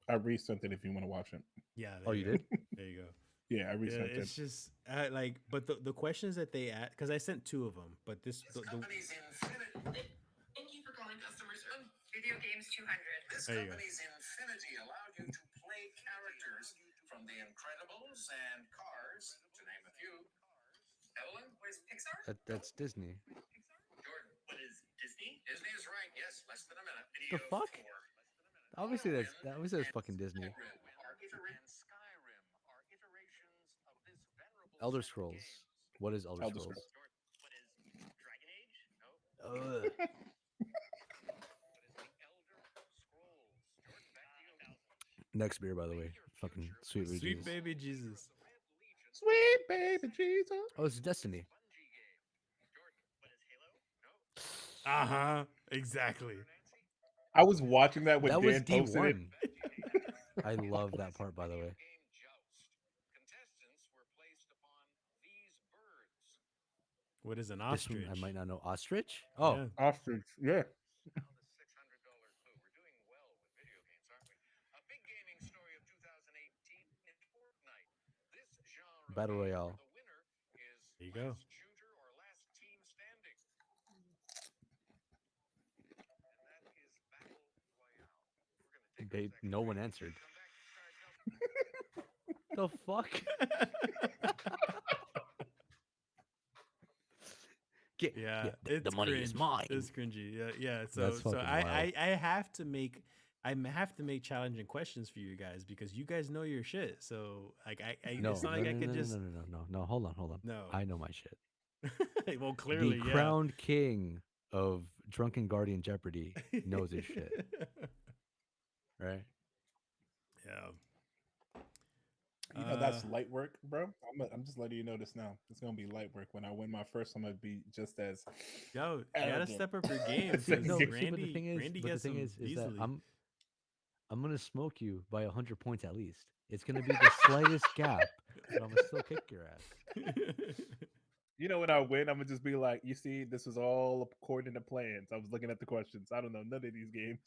I resent it if you want to watch it. Yeah, Oh, there you you go. did? There you go. Yeah, I Yeah, resent it. it's just like, but the questions that they asked, because I sent two of them, but the there you go. That's Disney. The fuck? Obviously that's fucking Disney. Elder Scrolls. What is Elder Elder Scrolls. Scrolls? Ugh. Next beer, by the way. Fucking sweet with Sweet Jesus. baby Jesus. Sweet baby Jesus. Oh, it's Destiny. Uh huh. Exactly. I was watching that when That was Dan posted it. D1. I love that part, by the way. What is an This one I ostrich? might not know. Ostrich? Oh, Yeah. Ostrich. Yeah. Battle Royale. There you go. No one answered. The fuck? Yeah, The it's money is cringe. mine. It's cringy. Yeah, yeah. That's So fucking wild. I have to make challenging questions for you guys because you guys know your shit. So like it's No, not no, like I no, could no, no, just no, no, no, no, no. Hold on, hold on. no. I know my shit. Well, The clearly, yeah. crowned king of Drunken Guardian Jeopardy knows his shit, right? Yeah. You know that's light work, bro. I'm just letting you know this now. It's gonna be light work. When I win my first, I'm gonna be just as Yo, you gotta arrogant. step up your game See, because no, see, Randy but the gets thing them is that easily. I'm gonna smoke you by 100 points at least. It's gonna be the slightest gap, but I'm gonna still kick your ass. You know, when I win, I'm gonna just be like, you see, this was all according to plans. I was looking at the questions. I don't know none of these games.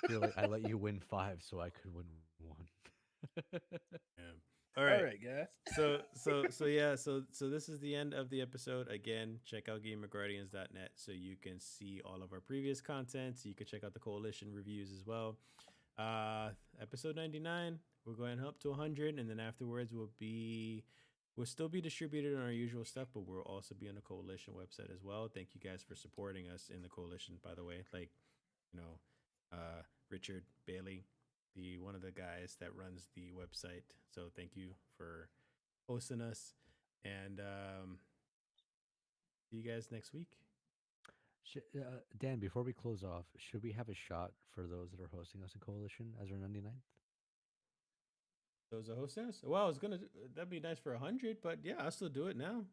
You're like, I let you win 5 so I could win 1. Yeah. All All right. right, guys. So yeah, so this is the end of the episode. Again, check out gamerguardians.net so you can see all of our previous content. So you can check out the coalition reviews as well. Episode 99, we're going up to 100, and then afterwards we'll still be distributed on our usual stuff, but we'll also be on the coalition website as well. Thank you guys for supporting us in the coalition, by the way. Like, you know, Richard Bailey, the one of the guys that runs the website. So thank you for hosting us, and see you guys next week. Dan, before we close off, should we have a shot for those that are hosting us in Coalition as our 99th? Those are hosting us. Well, I was gonna. That'd be nice for 100, but yeah, I'll still do it now.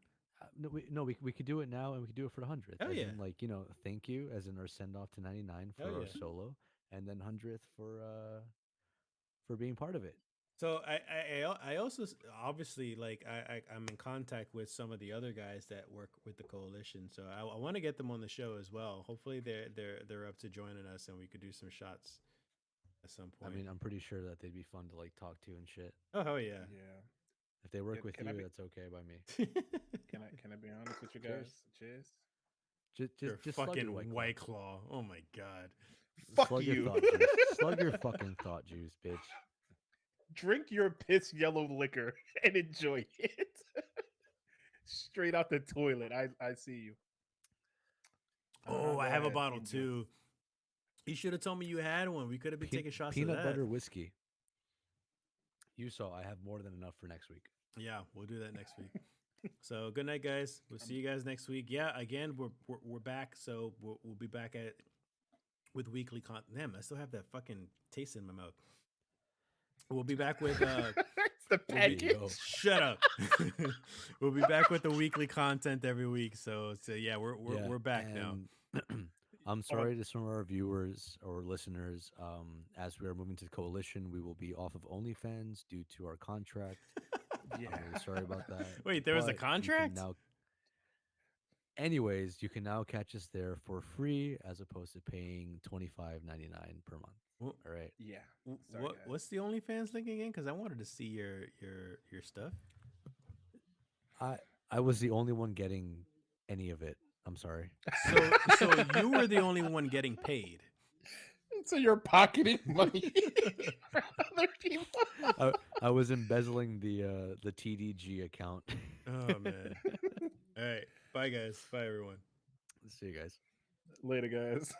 No, we could do it now and we could do it for the 100th. Hell As yeah. in, like, thank you, as in our send off to 99 for Hell our yeah. solo, and then 100th for being part of it. So I also obviously like I'm in contact with some of the other guys that work with the coalition, so I want to get them on the show as well. Hopefully they're up to joining us and we could do some shots at some I point. mean, I'm pretty sure that they'd be fun to like talk to and shit. Oh hell yeah. Yeah. If they work with Can I you, be that's okay by me. can I be honest with you Cheers. guys? Cheers. Your Just slug your fucking white claw. white claw. Oh my god. Fuck Slug your you. thought juice. Slug your fucking thought juice, bitch. Drink your piss yellow liquor and enjoy it. Straight out the toilet. I see you. Oh, I Go have a ahead, bottle Angel. too. You should have told me you had one. We could have been taking shots of Peanut that. butter whiskey. You saw I have more than enough for next week. Yeah, we'll do that next week. So good night, guys. We'll see you guys next week. Yeah, again, we're back. So we'll be back at with weekly content. Damn, I still have that fucking taste in my mouth. We'll be back with It's the we'll be- package. shut up. We'll be back with the weekly content every week. So yeah, we're back now. I'm sorry to some of our viewers or listeners. As we are moving to the coalition, we will be off of OnlyFans due to our contract. Yeah. I'm really sorry about that. Wait, there was a but you can contract? now. Anyways, you can now catch us there for free as opposed to paying $25.99 per month. Well, All right. Yeah. Sorry, guys. What's the OnlyFans link again? Because I wanted to see your stuff. I was the only one getting any of it. I'm sorry. So you were the only one getting paid. So you're pocketing money from other people. I was embezzling the TDG account. Oh man. All right. Bye guys. Bye everyone. See you guys. Later, guys.